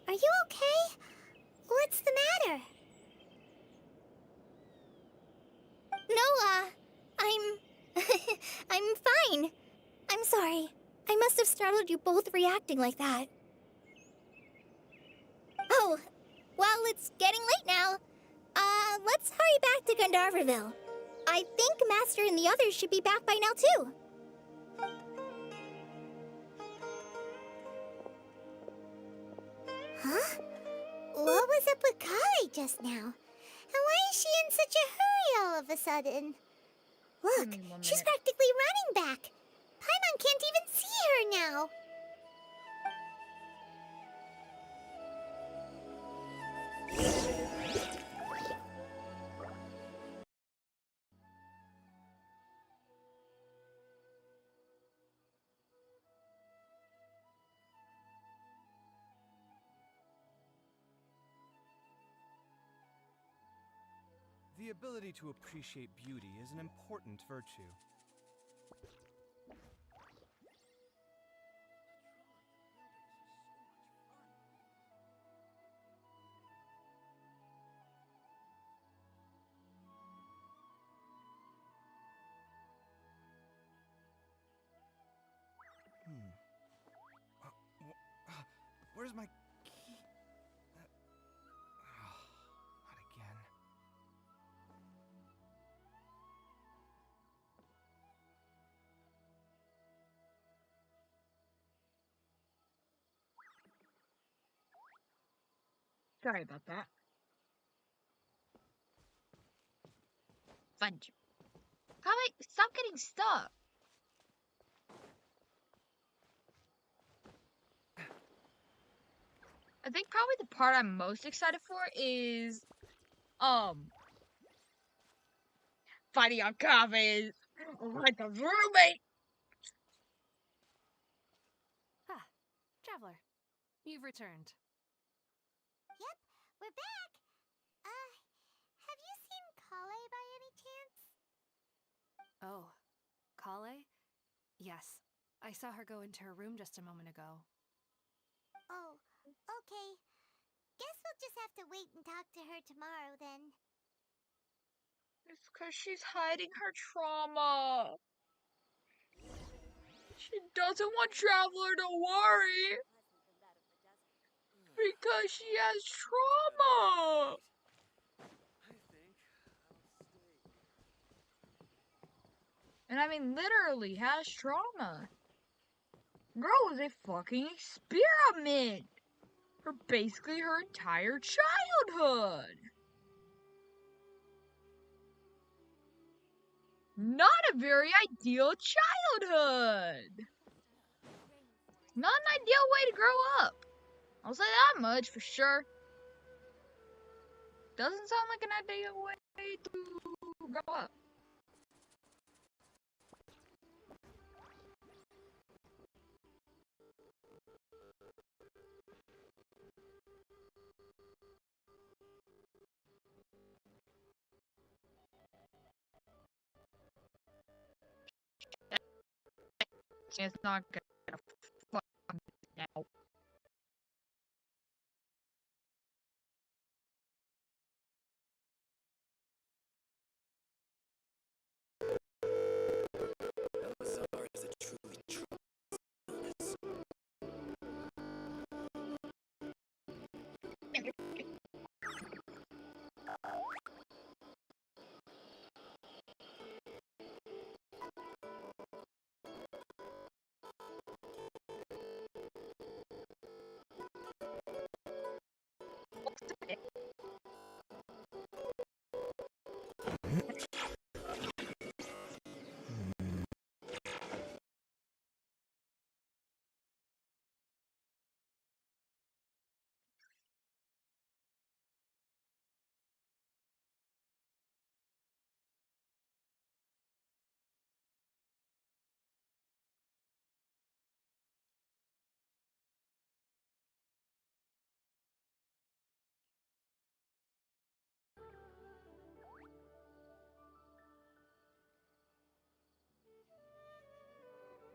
are you okay? What's the matter? No, I'm fine. I'm sorry. I must have startled you both reacting like that. Oh, well, it's getting late now. Let's hurry back to Gandharville. I think Master and the others should be back by now, too. Huh? What was up with Kali just now? And why is she in such a hurry all of a sudden? Look, Give me 1 she's minute. practically running back. Paimon can't even see her now. The ability to appreciate beauty is an important virtue. Where's my key? Not again. Sorry about that. Fudge. How about stop getting stuck? I think probably the part I'm most excited for is fighting on Kave's like a roommate. Ah, Traveler, you've returned. Yep, we're back. Have you seen Kale by any chance? Oh, Kale? Yes, I saw her go into her room just a moment ago. Oh, okay. Guess we'll just have to wait and talk to her tomorrow then. It's because she's hiding her trauma. She doesn't want Traveler to worry because she has trauma. And I mean, literally has trauma. Girl was a fucking experiment for basically her entire childhood. Not a very ideal childhood. Not an ideal way to grow up. I'll say that much for sure. Doesn't sound like an ideal way to grow up. It's not gonna fuck now.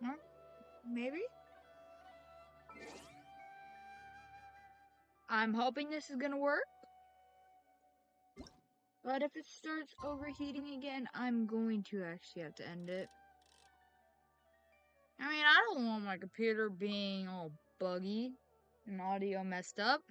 Huh? Maybe? I'm hoping this is gonna work. But if it starts overheating again, I'm going to actually have to end it. I mean, I don't want my computer being all buggy and audio messed up.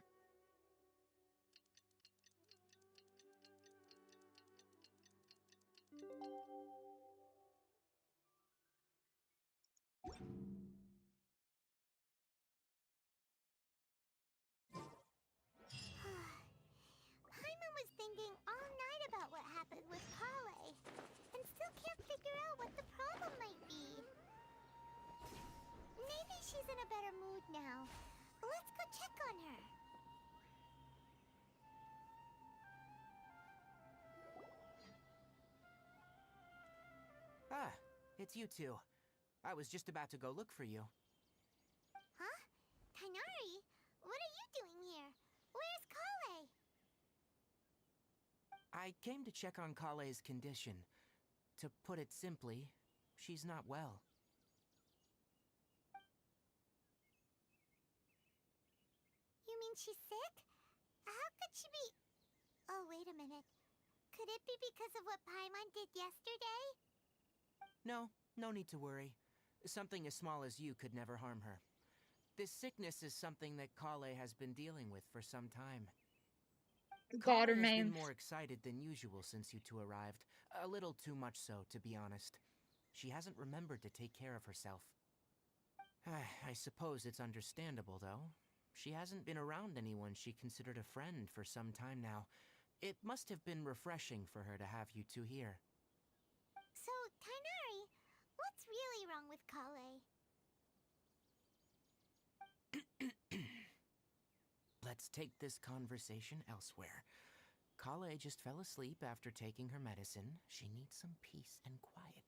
Paimon was thinking all night about what happened with Kale, and still can't figure out what the problem might be. Maybe she's in a better mood now. Let's go check on her. Ah, it's you two. I was just about to go look for you. Huh? Tainari? What are you doing here? Where's Kale? I came to check on Kale's condition. To put it simply, she's not well. You mean she's sick? How could she be... Oh, wait a minute. Could it be because of what Paimon did yesterday? No need to worry. Something as small as you could never harm her. This sickness is something that Kale has been dealing with for some time. God Kale has been remains. more excited than usual since you two arrived. A little too much so, to be honest. She hasn't remembered to take care of herself. I suppose it's understandable, though. She hasn't been around anyone she considered a friend for some time now. It must have been refreshing for her to have you two here. So, Tainari, what's really wrong with Kale? Let's take this conversation elsewhere. Kale just fell asleep after taking her medicine. She needs some peace and quiet.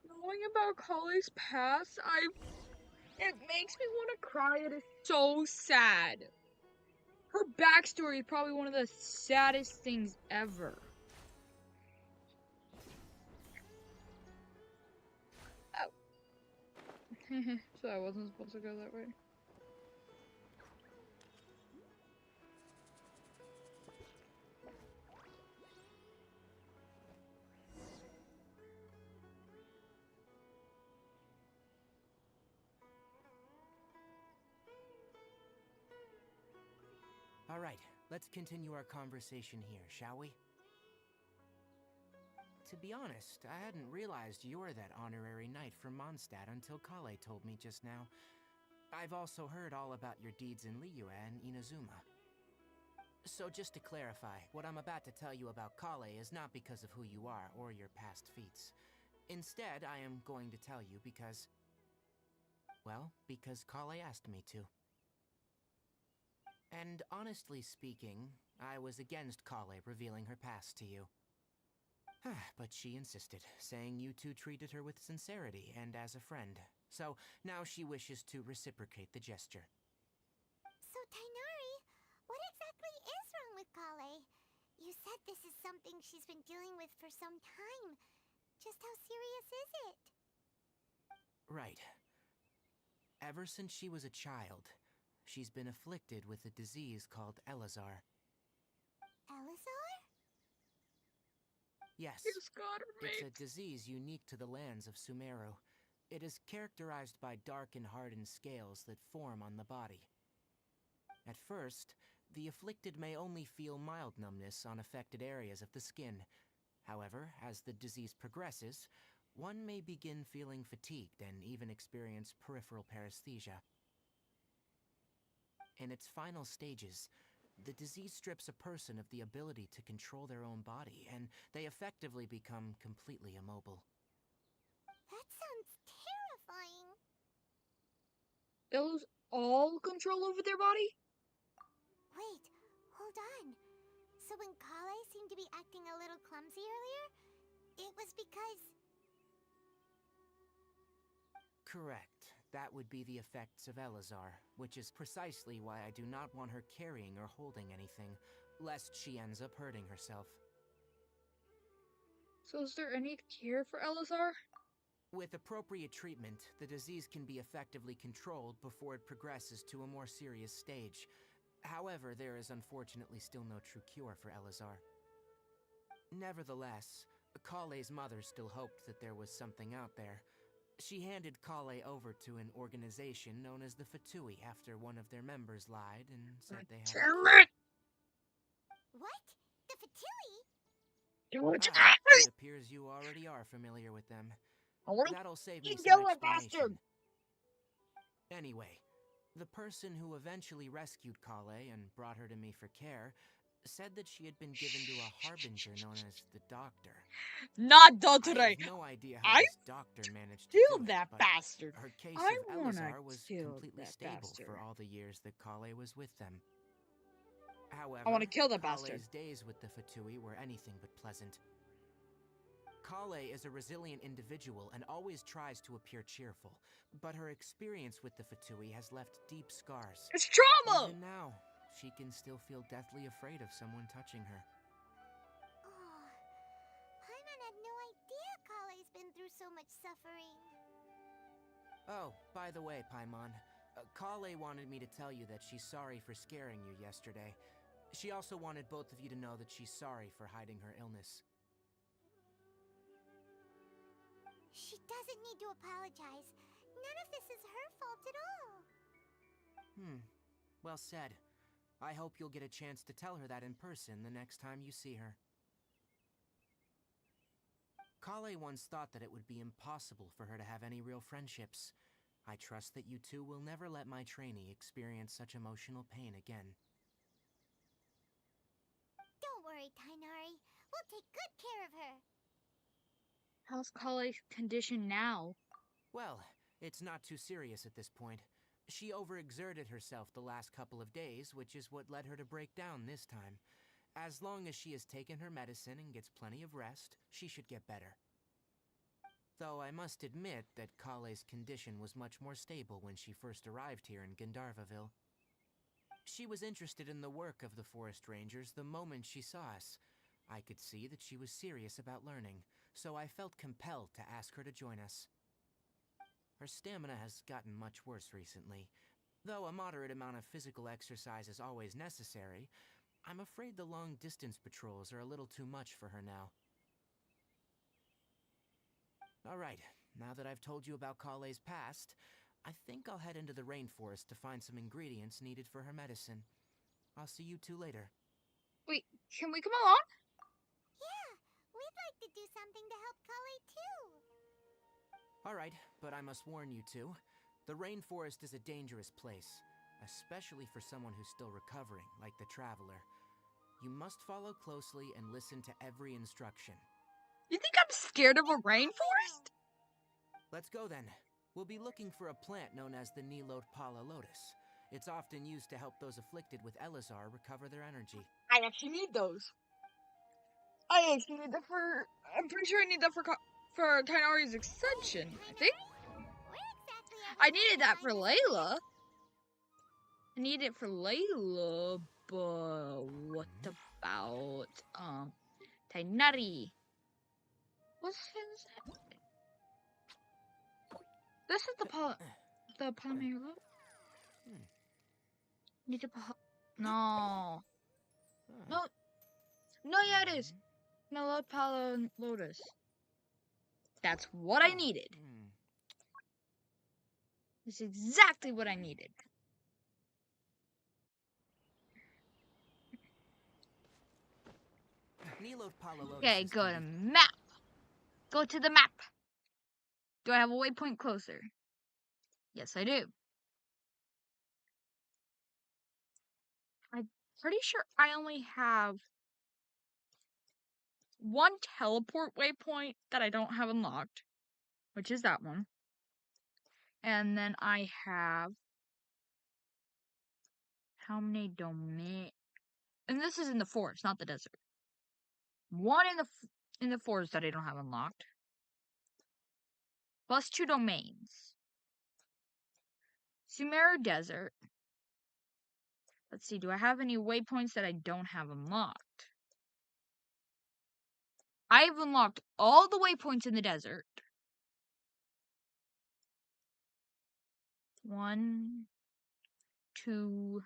Knowing about Kale's past, it makes me want to cry. It is so sad. Her backstory is probably one of the saddest things ever. Oh. So I wasn't supposed to go that way. All right, let's continue our conversation here, shall we? To be honest, I hadn't realized you're that honorary knight from Mondstadt until Kale told me just now. I've also heard all about your deeds in Liyue and Inazuma. So just to clarify, what I'm about to tell you about Kale is not because of who you are or your past feats. Instead, I am going to tell you because... well, because Kale asked me to. And honestly speaking, I was against Kale revealing her past to you. But she insisted, saying you two treated her with sincerity and as a friend. So now she wishes to reciprocate the gesture. So, Tainari, what exactly is wrong with Kale? You said this is something she's been dealing with for some time. Just how serious is it? Right. Ever since she was a child, she's been afflicted with a disease called Elazar. Elazar? Yes, Yes, God it's remains. a disease unique to the lands of Sumeru. It is characterized by dark and hardened scales that form on the body. At first, the afflicted may only feel mild numbness on affected areas of the skin. However, as the disease progresses, one may begin feeling fatigued and even experience peripheral paresthesia. In its final stages, the disease strips a person of the ability to control their own body, and they effectively become completely immobile. That sounds terrifying. They lose all control over their body? Wait, hold on. So when Kale seemed to be acting a little clumsy earlier, it was because... Correct. That would be the effects of Elazar, which is precisely why I do not want her carrying or holding anything, lest she ends up hurting herself. So is there any cure for Elazar? With appropriate treatment, the disease can be effectively controlled before it progresses to a more serious stage. However, there is unfortunately still no true cure for Elazar. Nevertheless, Kale's mother still hoped that there was something out there. She handed Kale over to an organization known as the Fatui after one of their members lied and said they had... Damn it! What? The Fatui? It appears you already are familiar with them. I wanna That'll save me kill some that explanation. bastard! Anyway, the person who eventually rescued Kale and brought her to me for care said that she had been given to a harbinger known as the Doctor. Not I Dotore! have no idea how I this doctor managed to Kill do it, that but bastard! her case I of wanna Elazar was kill completely that stable bastard. for all the years that Kale was with them. However, I wanna kill that Kale's bastard. days with the Fatui were anything but pleasant. Kale is a resilient individual and always tries to appear cheerful, but her experience with the Fatui has left deep scars. It's trauma! Even now, she can still feel deathly afraid of someone touching her. Oh, Paimon had no idea Kale's been through so much suffering. Oh, by the way, Paimon, Kale wanted me to tell you that she's sorry for scaring you yesterday. She also wanted both of you to know that she's sorry for hiding her illness. She doesn't need to apologize. None of this is her fault at all. Well said. I hope you'll get a chance to tell her that in person the next time you see her. Kale once thought that it would be impossible for her to have any real friendships. I trust that you two will never let my trainee experience such emotional pain again. Don't worry, Tainari. We'll take good care of her. How's Kale's condition now? Well, it's not too serious at this point. She overexerted herself the last couple of days, which is what led her to break down this time. As long as she has taken her medicine and gets plenty of rest, she should get better. Though I must admit that Kale's condition was much more stable when she first arrived here in Gandharvaville. She was interested in the work of the forest rangers the moment she saw us. I could see that she was serious about learning, so I felt compelled to ask her to join us. Her stamina has gotten much worse recently. Though a moderate amount of physical exercise is always necessary, I'm afraid the long-distance patrols are a little too much for her now. Alright, now that I've told you about Kale's past, I think I'll head into the rainforest to find some ingredients needed for her medicine. I'll see you two later. Wait, can we come along? Yeah, we'd like to do something to help Kale too. Alright, but I must warn you two. The rainforest is a dangerous place, especially for someone who's still recovering, like the Traveler. You must follow closely and listen to every instruction. You think I'm scared of a rainforest? Let's go then. We'll be looking for a plant known as the Nilotpala lotus. It's often used to help those afflicted with Elazar recover their energy. I actually need those. I actually need that for... I'm pretty sure I need that for Tainari's extension, I think. Where exactly are we I going needed to that find for this Layla. I need it for Layla, but what about, Tainari? What's his... This is the Palomar lotus. Need to No. No. No, yeah, it is. No, Palo Lotus. That's what I needed. That's exactly what I needed. Okay, go to map. Go to the map. Do I have a waypoint closer? Yes, I do. I'm pretty sure I only have one teleport waypoint that I don't have unlocked, which is that one. And then I have how many domains? And this is in the forest, not the desert. One in the forest that I don't have unlocked. Plus 2 domains. Sumeru Desert. Let's see, do I have any waypoints that I don't have unlocked? I've unlocked all the waypoints in the desert. 1, 2,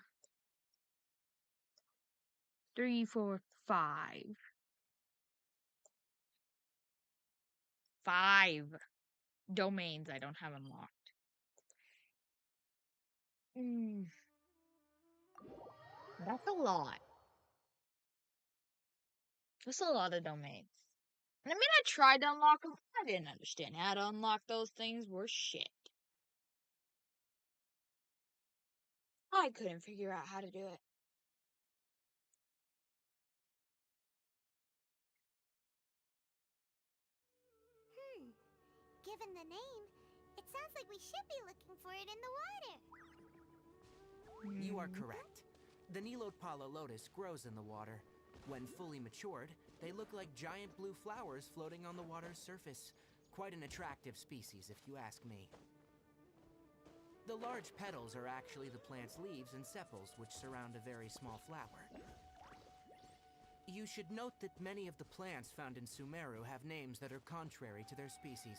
3, 4, 5. 5 domains I don't have unlocked. That's a lot. That's a lot of domains. And I mean, I tried to unlock them. I didn't understand how to unlock those things. Were shit. I couldn't figure out how to do it. Given the name, it sounds like we should be looking for it in the water. You are correct. The Nilotpala lotus grows in the water. When fully matured, they look like giant blue flowers floating on the water's surface. Quite an attractive species, if you ask me. The large petals are actually the plant's leaves and sepals, which surround a very small flower. You should note that many of the plants found in Sumeru have names that are contrary to their species.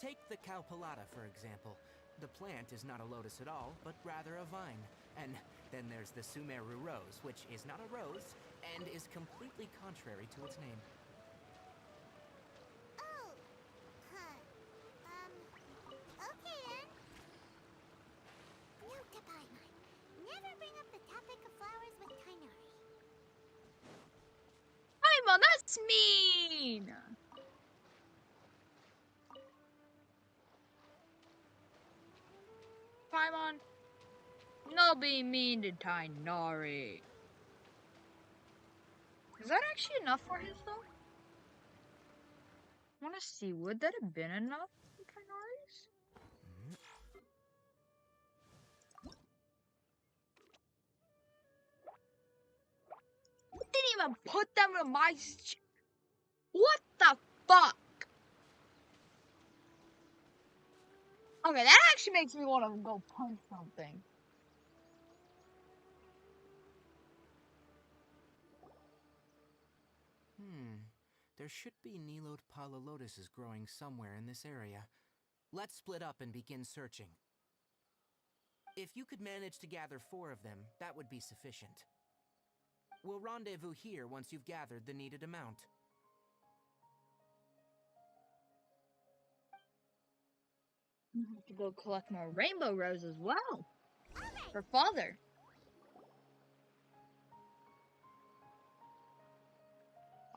Take the Cowpelata, for example. The plant is not a lotus at all, but rather a vine. And then there's the Sumeru rose, which is not a rose, and is completely contrary to its name. Oh, Topic of flowers with Tainari. Paimon, that's mean! Paimon, no be mean to Tainari. Is that actually enough for his though? I wanna see, would that have been enough for Tainari's? Didn't even put them in my what the fuck? Okay, that actually makes me want to go punch something. There should be Nilode Palalotuses growing somewhere in this area. Let's split up and begin searching. If you could manage to gather 4 of them, that would be sufficient. We'll rendezvous here once you've gathered the needed amount. I have to go collect more rainbow roses as well. For father.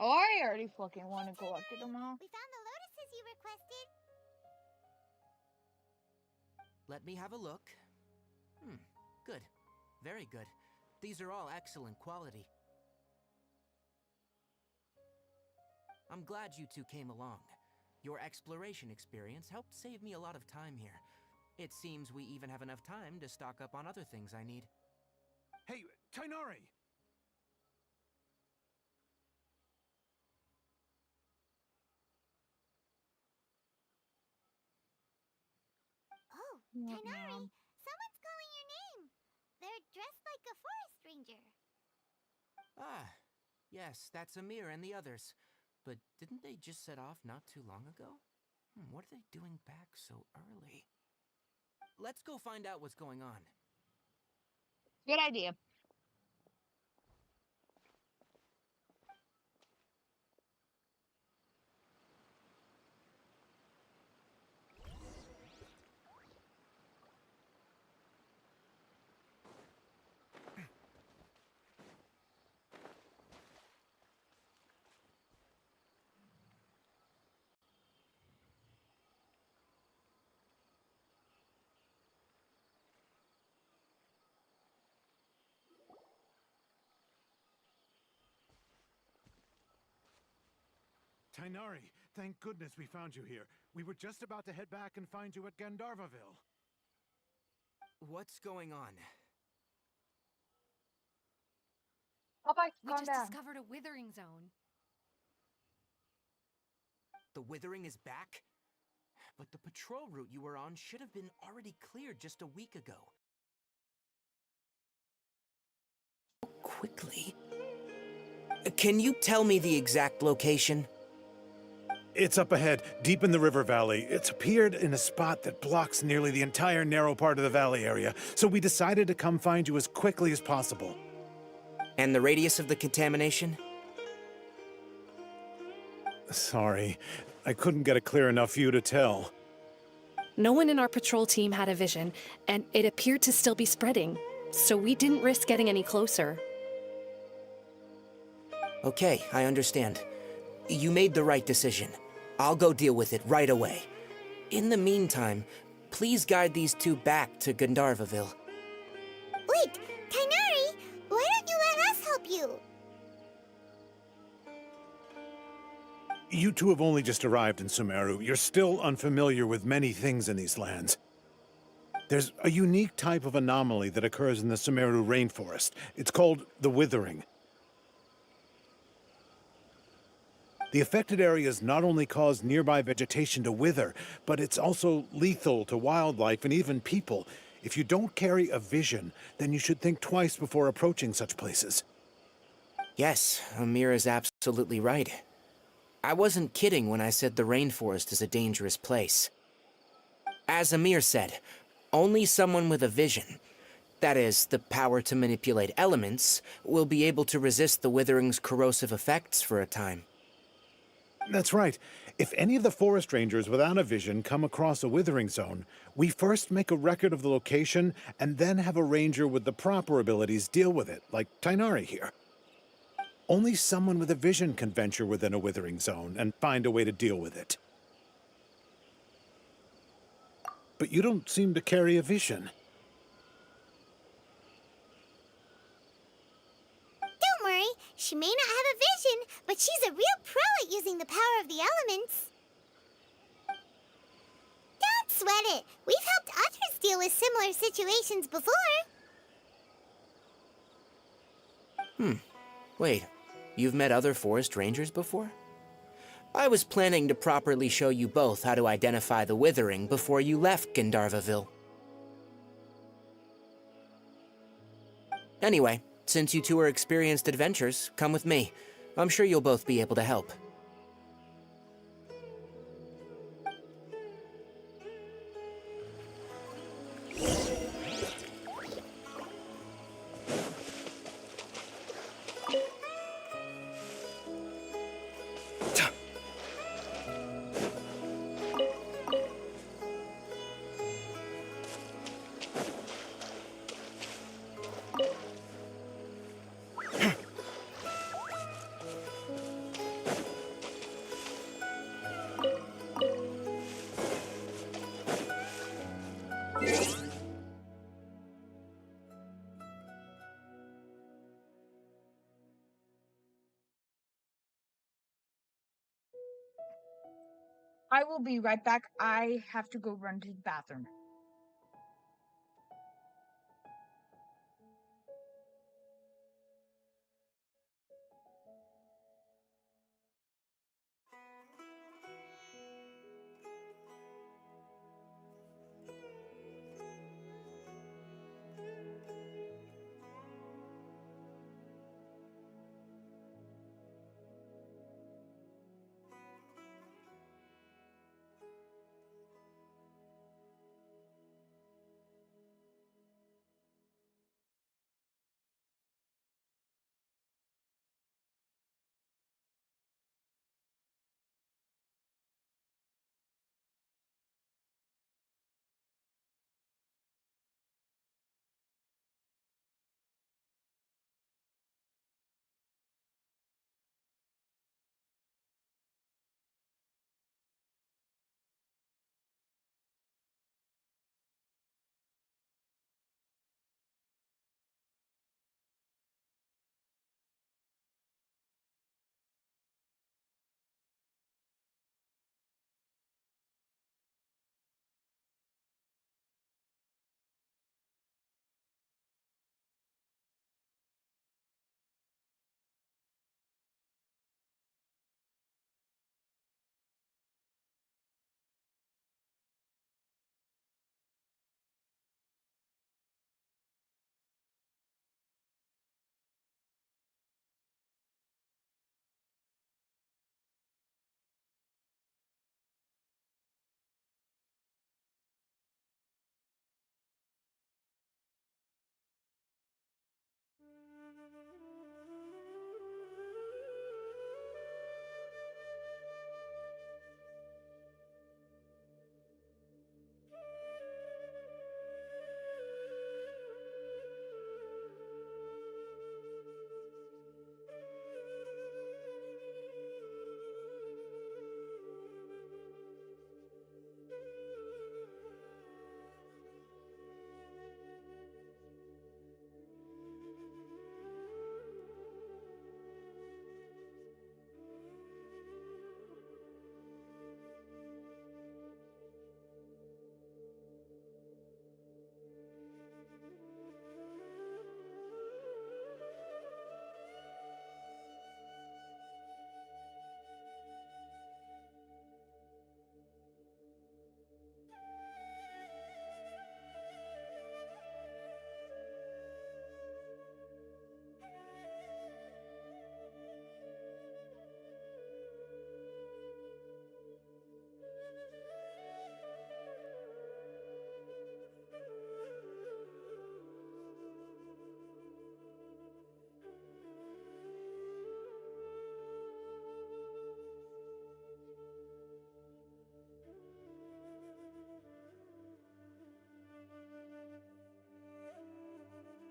Oh, I already fucking won and collected them all. We found the lotuses you requested. Let me have a look. Good. Very good. These are all excellent quality. I'm glad you two came along. Your exploration experience helped save me a lot of time here. It seems we even have enough time to stock up on other things I need. Hey, Tainari! Oh, What Tainari, now? someone's calling your name. They're dressed like a forest ranger. Ah, yes, that's Amir and the others. But didn't they just set off not too long ago? What are they doing back so early? Let's go find out what's going on. Good idea. Tainari, thank goodness we found you here. We were just about to head back and find you at Gandharvaville. What's going on? Popeye, We calm just down. discovered a withering zone. The withering is back? But the patrol route you were on should have been already cleared just a week ago. Quickly. Can you tell me the exact location? It's up ahead, deep in the river valley. It's appeared in a spot that blocks nearly the entire narrow part of the valley area, so we decided to come find you as quickly as possible. And the radius of the contamination? Sorry, I couldn't get a clear enough view to tell. No one in our patrol team had a vision, and it appeared to still be spreading, so we didn't risk getting any closer. Okay, I understand. You made the right decision. I'll go deal with it right away. In the meantime, please guide these two back to Gandharvaville. Wait, Tainari, why don't you let us help you? You two have only just arrived in Sumeru. You're still unfamiliar with many things in these lands. There's a unique type of anomaly that occurs in the Sumeru rainforest. It's called the withering. The affected areas not only cause nearby vegetation to wither, but it's also lethal to wildlife and even people. If you don't carry a vision, then you should think twice before approaching such places. Yes, Amir is absolutely right. I wasn't kidding when I said the rainforest is a dangerous place. As Amir said, only someone with a vision, that is, the power to manipulate elements, will be able to resist the withering's corrosive effects for a time. That's right. If any of the forest rangers without a vision come across a withering zone, we first make a record of the location and then have a ranger with the proper abilities deal with it, like Tainari here. Only someone with a vision can venture within a withering zone and find a way to deal with it. But you don't seem to carry a vision. Don't worry, she may not have a vision, but she's a real pro at using the power of the elements. Don't sweat it. We've helped others deal with similar situations before. Wait, you've met other forest rangers before? I was planning to properly show you both how to identify the withering before you left Gandharvaville. Anyway, since you two are experienced adventurers, come with me. I'm sure you'll both be able to help. I will be right back. I have to go run to the bathroom.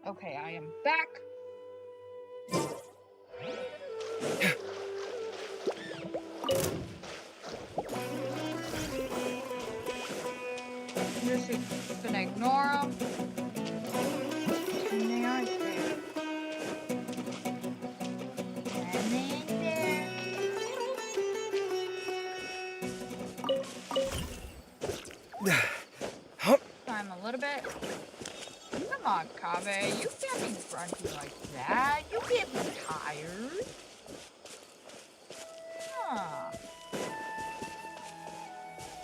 Okay, I am back. Just gonna ignore them. And they aren't there. And they ain't there. Climb a little bit. Come on, Kaveh. You can't be grunty like that. You can't be tired. Huh.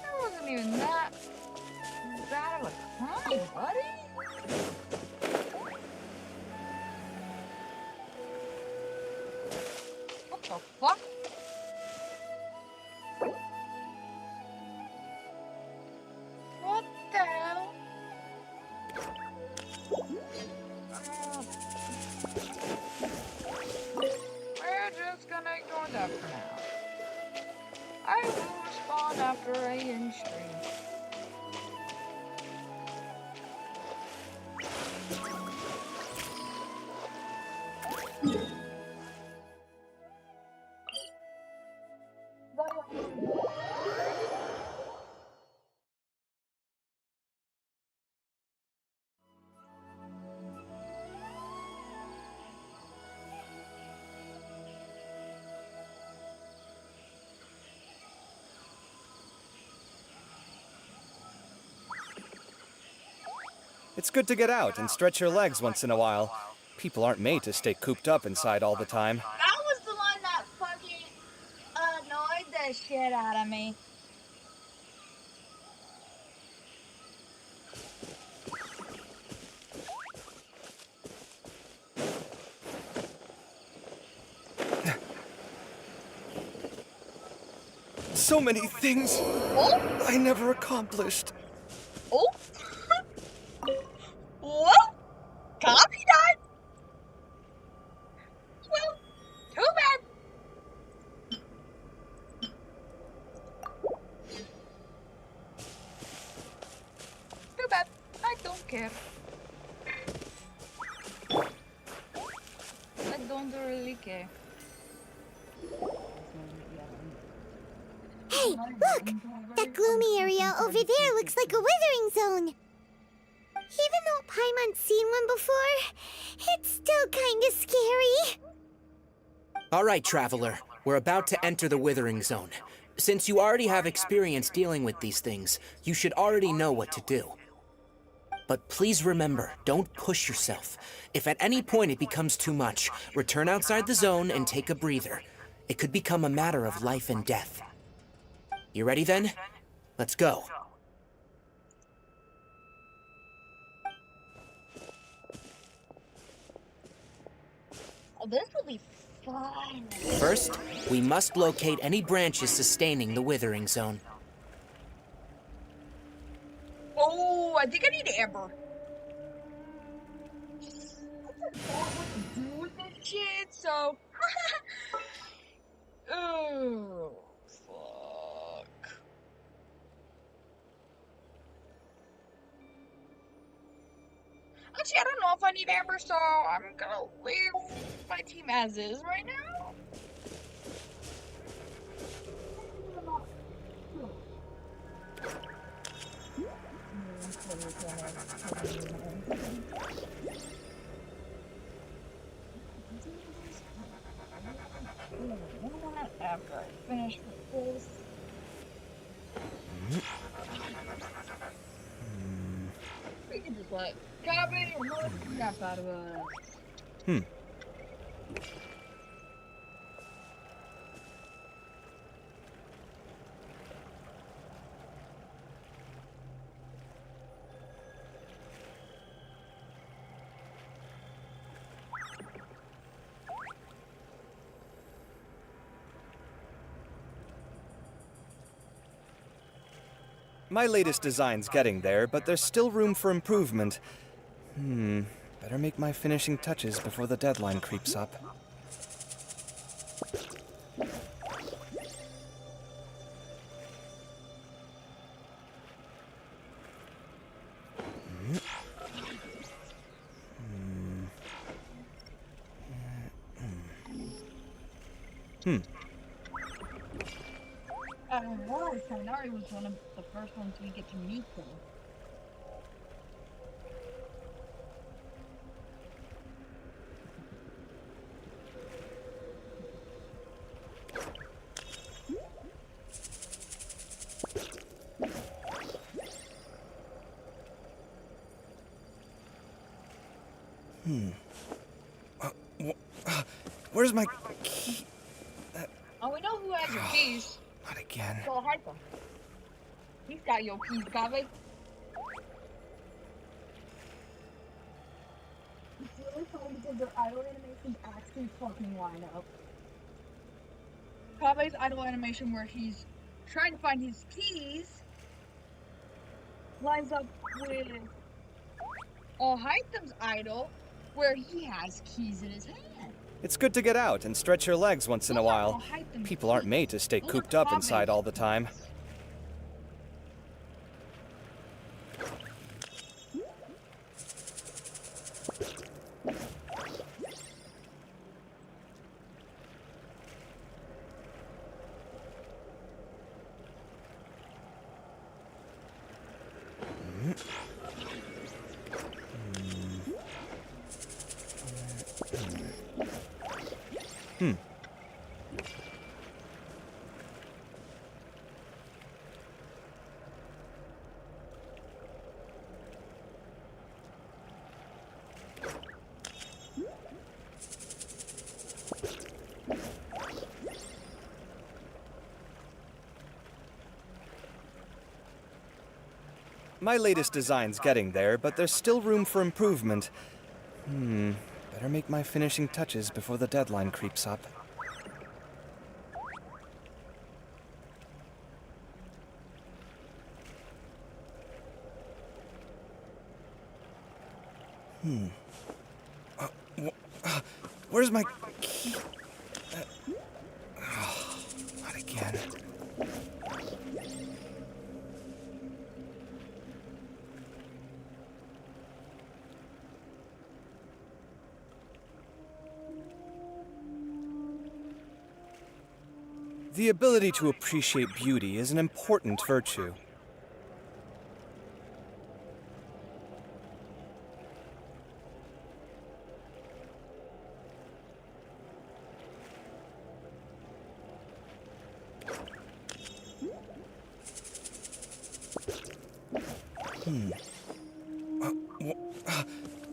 That wasn't even that bad of a climb, buddy. What the fuck? What the hell? We're just gonna ignore that for now. I will respond after I end stream. It's good to get out and stretch your legs once in a while. People aren't made to stay cooped up inside all the time. That was the one that fucking annoyed the shit out of me. So many things I never accomplished. Oh? What? Copy died? Well, too bad. Too bad. I don't care. I don't really care. Hey, look! That gloomy area over there looks like a withering zone. Even though Paimon's seen one before, it's still kinda scary. All right, Traveler. We're about to enter the Withering Zone. Since you already have experience dealing with these things, you should already know what to do. But please remember, don't push yourself. If at any point it becomes too much, return outside the zone and take a breather. It could become a matter of life and death. You ready then? Let's go. Oh, this will be fun. First, we must locate any branches sustaining the Withering Zone. Oh, I think I need amber. I forgot what to do with this shit, so. Oh, fuck. Actually, I don't know if I need amber, so I'm gonna leave my team as is right now. After I finish with this. We can just let Gabby and Mother crap out of us. My latest design's getting there, but there's still room for improvement. Better make my finishing touches before the deadline creeps up. I realized Kainari was one of the first ones we get to meet them. Where's my key? Oh, we know who has your keys. Not again. Go hide them. He's got your keys, Kaveh. It's really funny because their idle animations actually fucking line up. Kaveh's idle animation where he's trying to find his keys lines up with Hytham's idol where he has keys in his hand. It's good to get out and stretch your legs once in a while. People aren't made to stay cooped up inside all the time. My latest design's getting there, but there's still room for improvement. Better make my finishing touches before the deadline creeps up. Where's my key? Not again. The ability to appreciate beauty is an important virtue.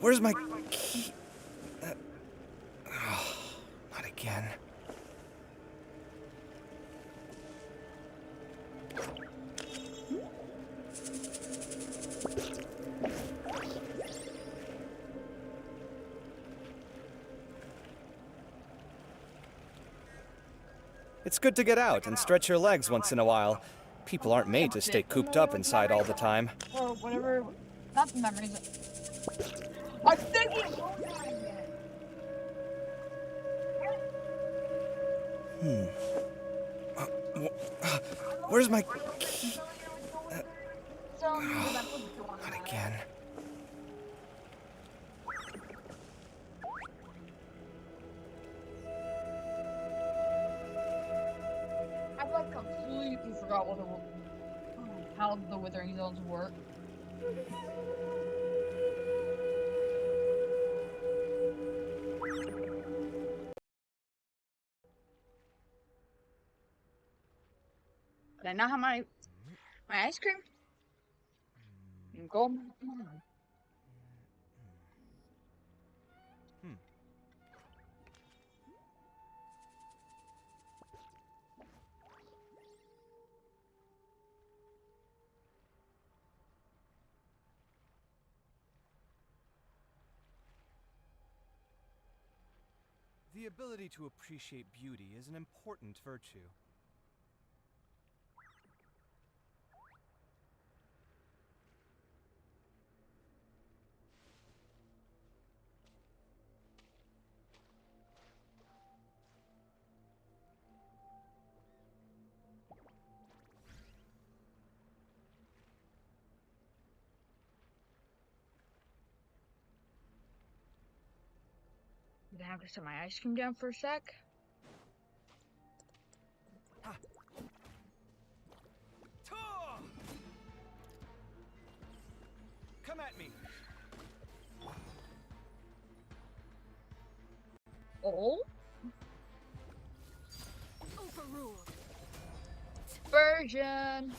Where's my key? Not again. It's good to get out and stretch your legs once in a while. People aren't made to stay cooped up inside all the time. Or whatever. Not the memories. I'm thinking Where's my key? Not again. I've like completely forgot how the Withering Zones work. But I now have my ice cream. And go. The ability to appreciate beauty is an important virtue. I'm gonna have to set my ice cream down for a sec. Oh, Overruled. version.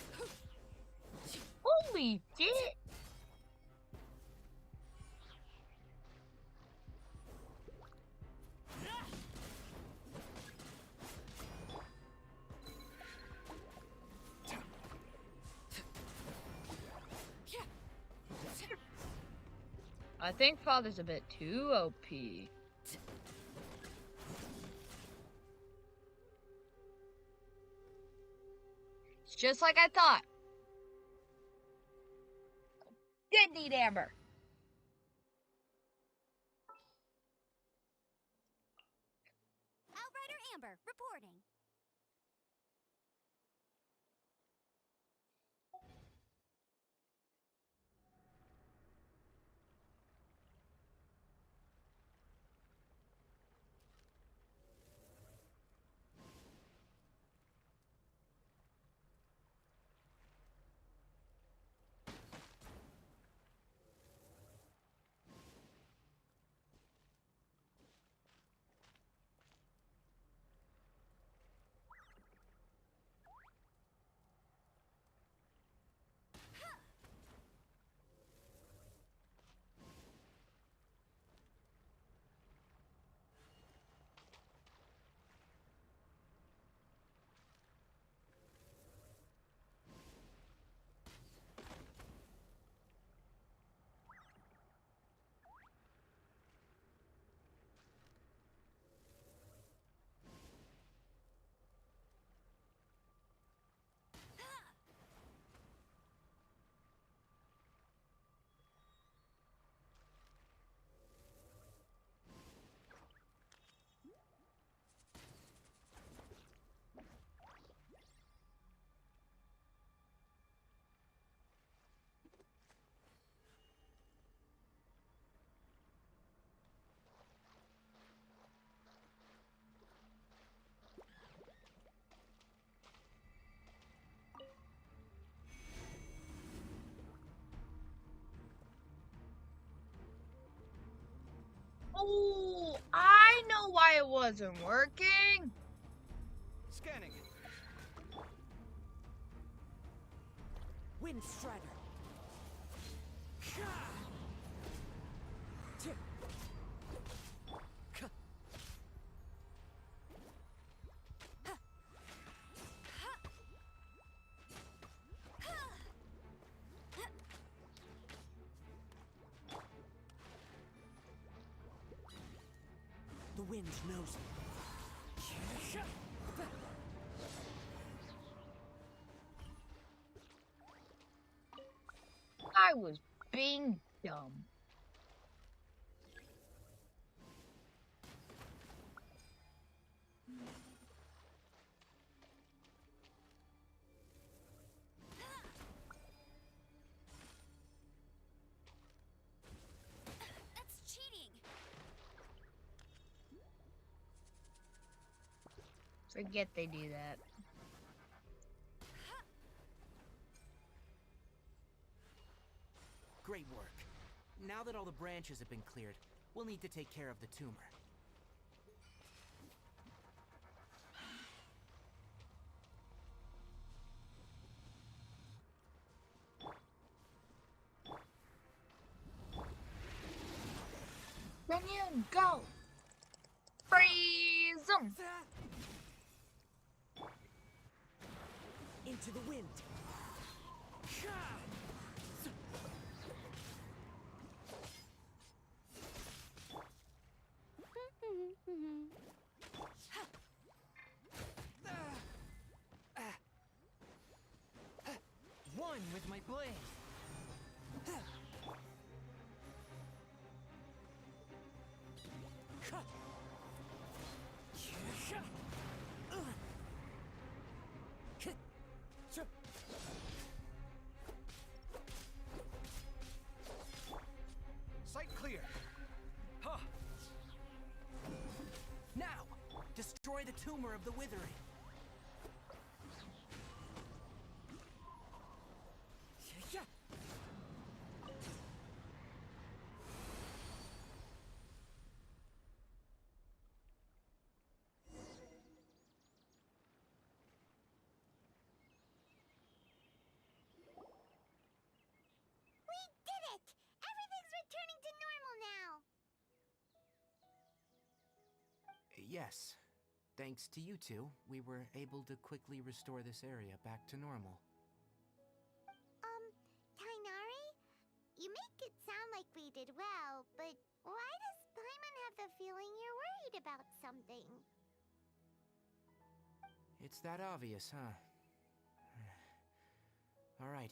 Holy shit! I think Father's a bit too OP. It's just like I thought. Did need Amber. Outrider Amber, reporting. Oh, I know why it wasn't working. Scanning. Wind Strider. The wind knows it. I was being dumb. That's cheating. Forget they do that. Great work. Now that all the branches have been cleared, we'll need to take care of the tumor. Minion, go! Freeze 'em! Into the wind. One with my blade. Sight clear. Huh. Now, destroy the tumor of the withering. Yes. Thanks to you two, we were able to quickly restore this area back to normal. Tainari? You make it sound like we did well, but why does Paimon have the feeling you're worried about something? It's that obvious, huh? Alright,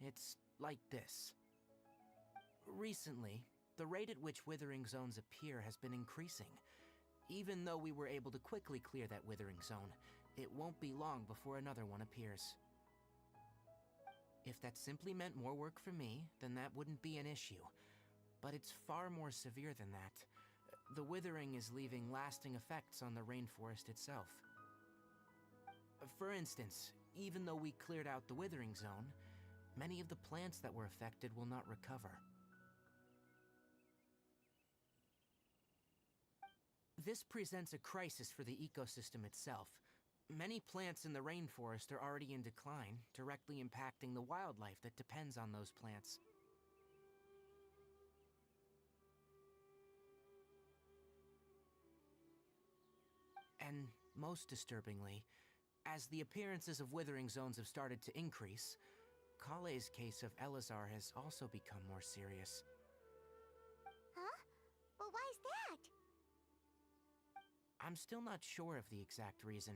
it's like this. Recently, the rate at which withering zones appear has been increasing. Even though we were able to quickly clear that withering zone, it won't be long before another one appears. If that simply meant more work for me, then that wouldn't be an issue. But it's far more severe than that. The withering is leaving lasting effects on the rainforest itself. For instance, even though we cleared out the withering zone, many of the plants that were affected will not recover. This presents a crisis for the ecosystem itself. Many plants in the rainforest are already in decline, directly impacting the wildlife that depends on those plants. And most disturbingly, as the appearances of withering zones have started to increase, Kale's case of Elazar has also become more serious. Huh? But why's that? I'm still not sure of the exact reason.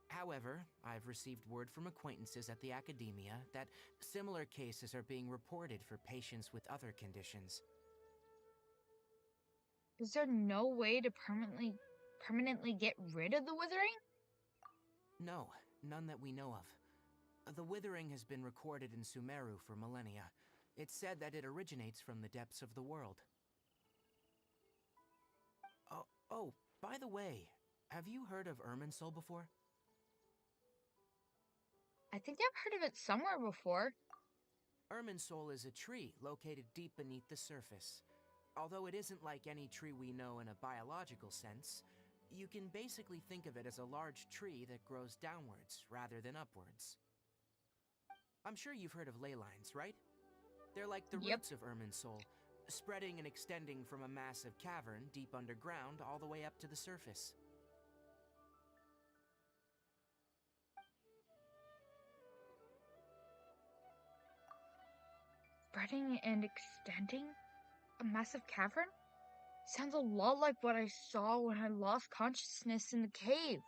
However, I've received word from acquaintances at the academia that similar cases are being reported for patients with other conditions. Is there no way to permanently get rid of the withering? No, none that we know of. The withering has been recorded in Sumeru for millennia. It's said that it originates from the depths of the world. Oh, by the way, have you heard of Irminsul before? I think I've heard of it somewhere before. Irminsul is a tree located deep beneath the surface. Although it isn't like any tree we know in a biological sense, you can basically think of it as a large tree that grows downwards rather than upwards. I'm sure you've heard of ley lines, right? They're like the Yep. roots of Irminsul, spreading and extending from a massive cavern deep underground all the way up to the surface. Spreading and extending? A massive cavern? Sounds a lot like what I saw when I lost consciousness in the cave.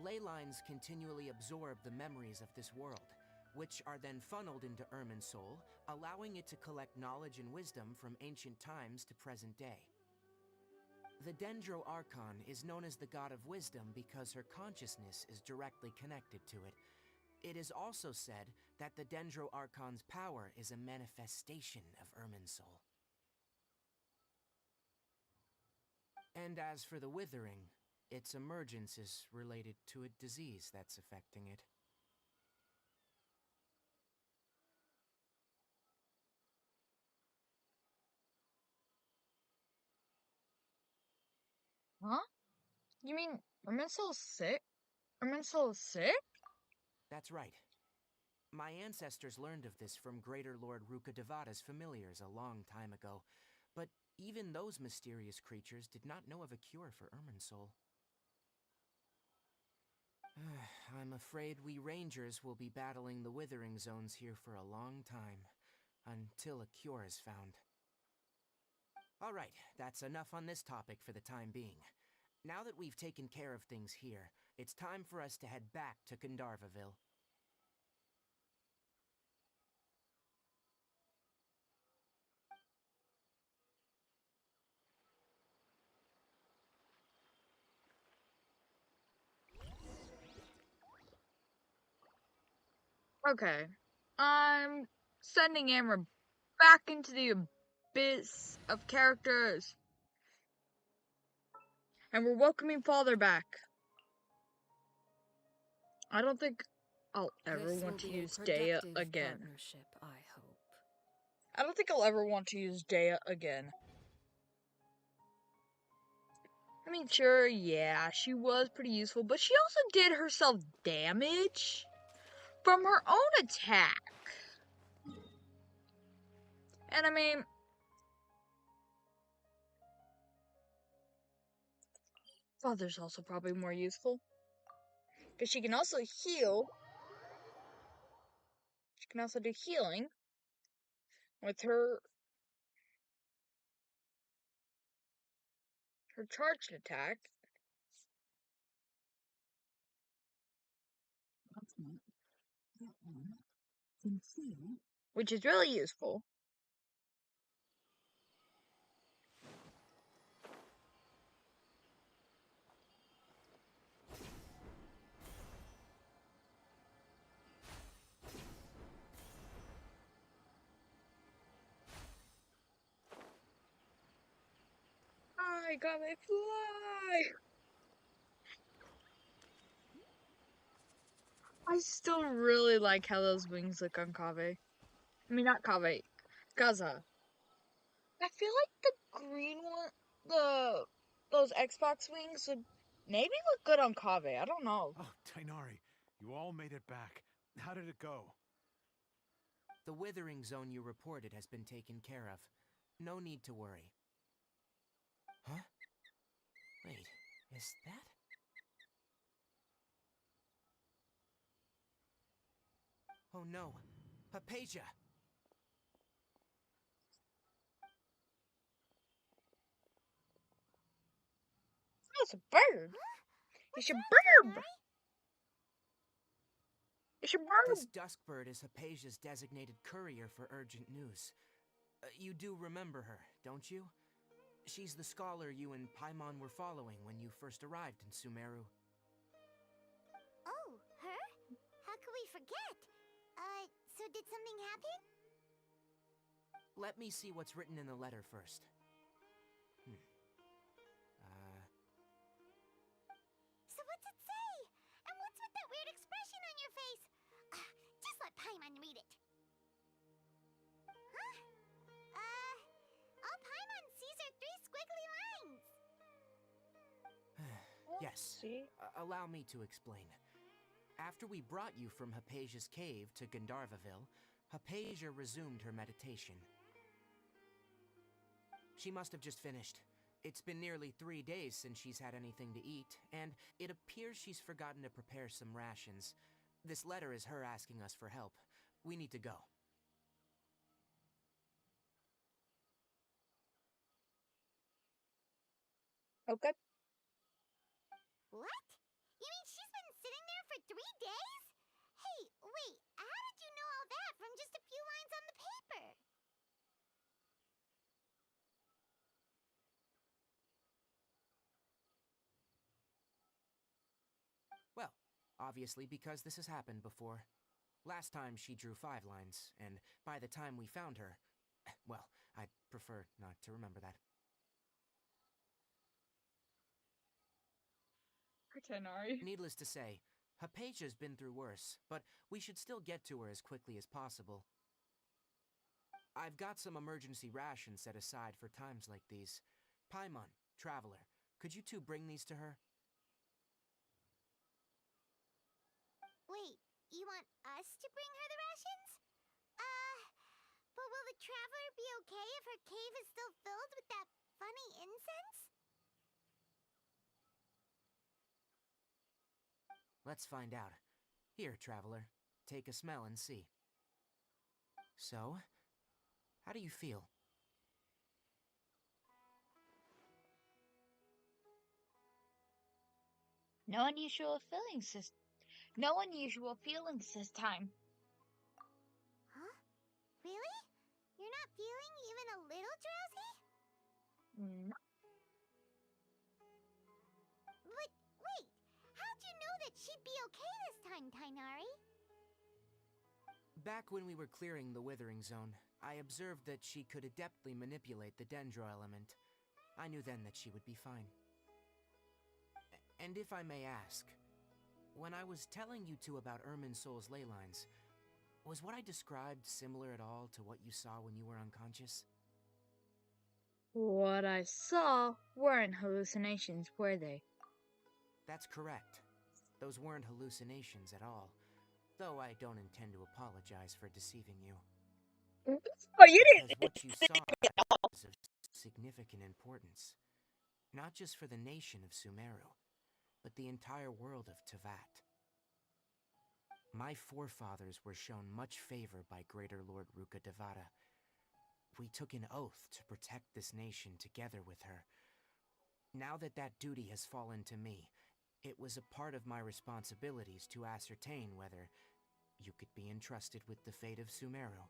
Ley lines continually absorb the memories of this world, which are then funneled into Irminsul, allowing it to collect knowledge and wisdom from ancient times to present day. The Dendro Archon is known as the god of wisdom because her consciousness is directly connected to it. It is also said that the Dendro Archon's power is a manifestation of Irminsul. And as for the withering, its emergence is related to a disease that's affecting it. Huh? You mean Irminsul's sick? Irminsul is sick? That's right. My ancestors learned of this from Greater Lord Rukkhadevata's familiars a long time ago, but even those mysterious creatures did not know of a cure for Irminsul. I'm afraid we rangers will be battling the withering zones here for a long time, until a cure is found. Alright, that's enough on this topic for the time being. Now that we've taken care of things here, it's time for us to head back to Gandharvaville. Okay. I'm sending Amber back into the abyss of characters. And we're welcoming Father back. I don't think I'll ever This will want to be a use Dea productive again. partnership, I hope. I don't think I'll ever want to use Dea again. I mean, sure, yeah, she was pretty useful, but she also did herself damage from her own attack. And I mean, Father's also probably more useful. Because she can also heal. She can also do healing with her charged attack. Which is really useful. I got my fly! I still really like how those wings look on Kaveh. I mean, not Kaveh, Gaza. I feel like the green one, those Xbox wings would maybe look good on Kaveh. I don't know. Oh, Tainari, you all made it back. How did it go? The withering zone you reported has been taken care of. No need to worry. Huh? Wait, is that? Oh no, Hypatia! That's a bird. What's It's a wrong, bird. Tainari? It's a bird. This Duskbird is Hypatia's designated courier for urgent news. You do remember her, don't you? She's the scholar you and Paimon were following when you first arrived in Sumeru. Oh, her? How could we forget? So did something happen? Let me see what's written in the letter first. So what's it say? And what's with that weird expression on your face? Just let Paimon read it. Huh? All Paimon sees are 3 squiggly lines. Yes. See? Allow me to explain. After we brought you from Hypatia's cave to Gandharvaville, Hypatia resumed her meditation. She must have just finished. It's been nearly 3 days since she's had anything to eat, and it appears she's forgotten to prepare some rations. This letter is her asking us for help. We need to go. Okay. What? You mean she's been sitting there for 3 days? Hey, wait, how did you know all that from just a few lines on the paper? Well, obviously because this has happened before. Last time she drew 5 lines, and by the time we found her... Well, I'd prefer not to remember that. Tainari. Needless to say, Hypatia's been through worse, but we should still get to her as quickly as possible. I've got some emergency rations set aside for times like these. Paimon, Traveler, could you two bring these to her? Wait, you want us to bring her the rations? But will the traveler be okay if her cave is still filled with that funny incense? Let's find out. Here, Traveler, take a smell and see. So, how do you feel? No unusual feelings this time. Huh? Really? You're not feeling even a little drowsy? No. But wait, how'd you know that she'd be okay this time, Tainari? Back when we were clearing the Withering Zone, I observed that she could adeptly manipulate the Dendro element. I knew then that she would be fine. And if I may ask, when I was telling you two about Irminsul's ley lines, was what I described similar at all to what you saw when you were unconscious? What I saw weren't hallucinations, were they? That's correct. Those weren't hallucinations at all, though I don't intend to apologize for deceiving you. Oh, you Because didn't. what you saw is of significant importance. not just for the nation of Sumeru, but the entire world of Tevat. My forefathers were shown much favor by Greater Lord Rukkhadevata. We took an oath to protect this nation together with her. Now that that duty has fallen to me, it was a part of my responsibilities to ascertain whether you could be entrusted with the fate of Sumeru.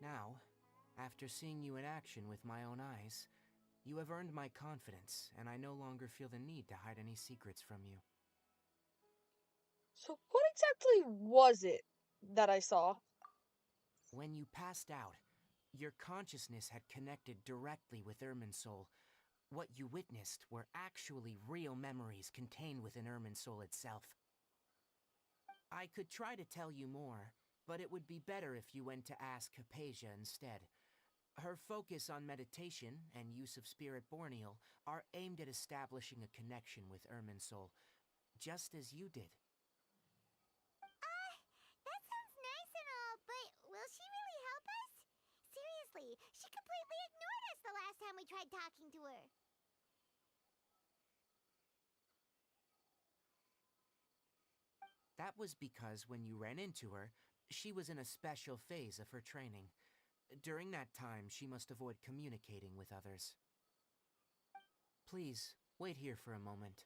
Now, after seeing you in action with my own eyes, you have earned my confidence, and I no longer feel the need to hide any secrets from you. So what exactly was it that I saw? When you passed out, your consciousness had connected directly with Irminsul. What you witnessed were actually real memories contained within Irminsul itself. I could try to tell you more, but it would be better if you went to ask Hypatia instead. Her focus on meditation and use of Spirit Borneal are aimed at establishing a connection with Irminsul, just as you did. That sounds nice and all, but will she really help us? Seriously, she completely ignored us the last time we tried talking to her. That was because when you ran into her, she was in a special phase of her training. During that time, she must avoid communicating with others. Please, wait here for a moment.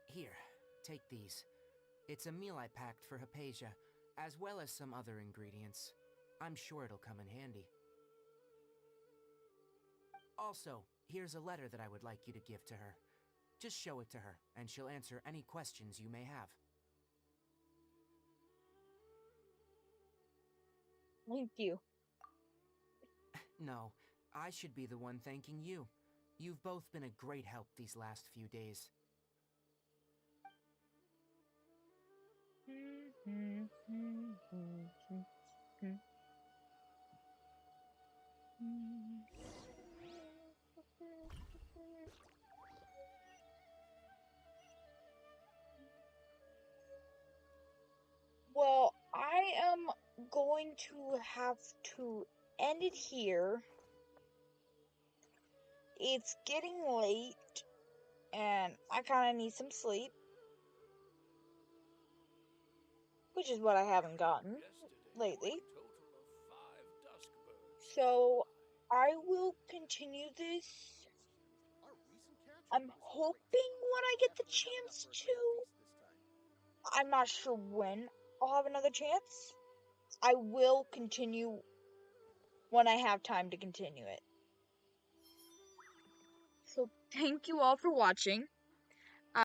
Here, take these. It's a meal I packed for Hypatia, as well as some other ingredients. I'm sure it'll come in handy. Also, here's a letter that I would like you to give to her. Just show it to her, and she'll answer any questions you may have. Thank you. No, I should be the one thanking you. You've both been a great help these last few days. Well, I am going to have to end it here. It's getting late, and I kind of need some sleep, which is what I haven't gotten lately. So I will continue this. I'm hoping when I get the chance to. I'm not sure when I'll have another chance. I will continue when I have time to continue it. So thank you all for watching.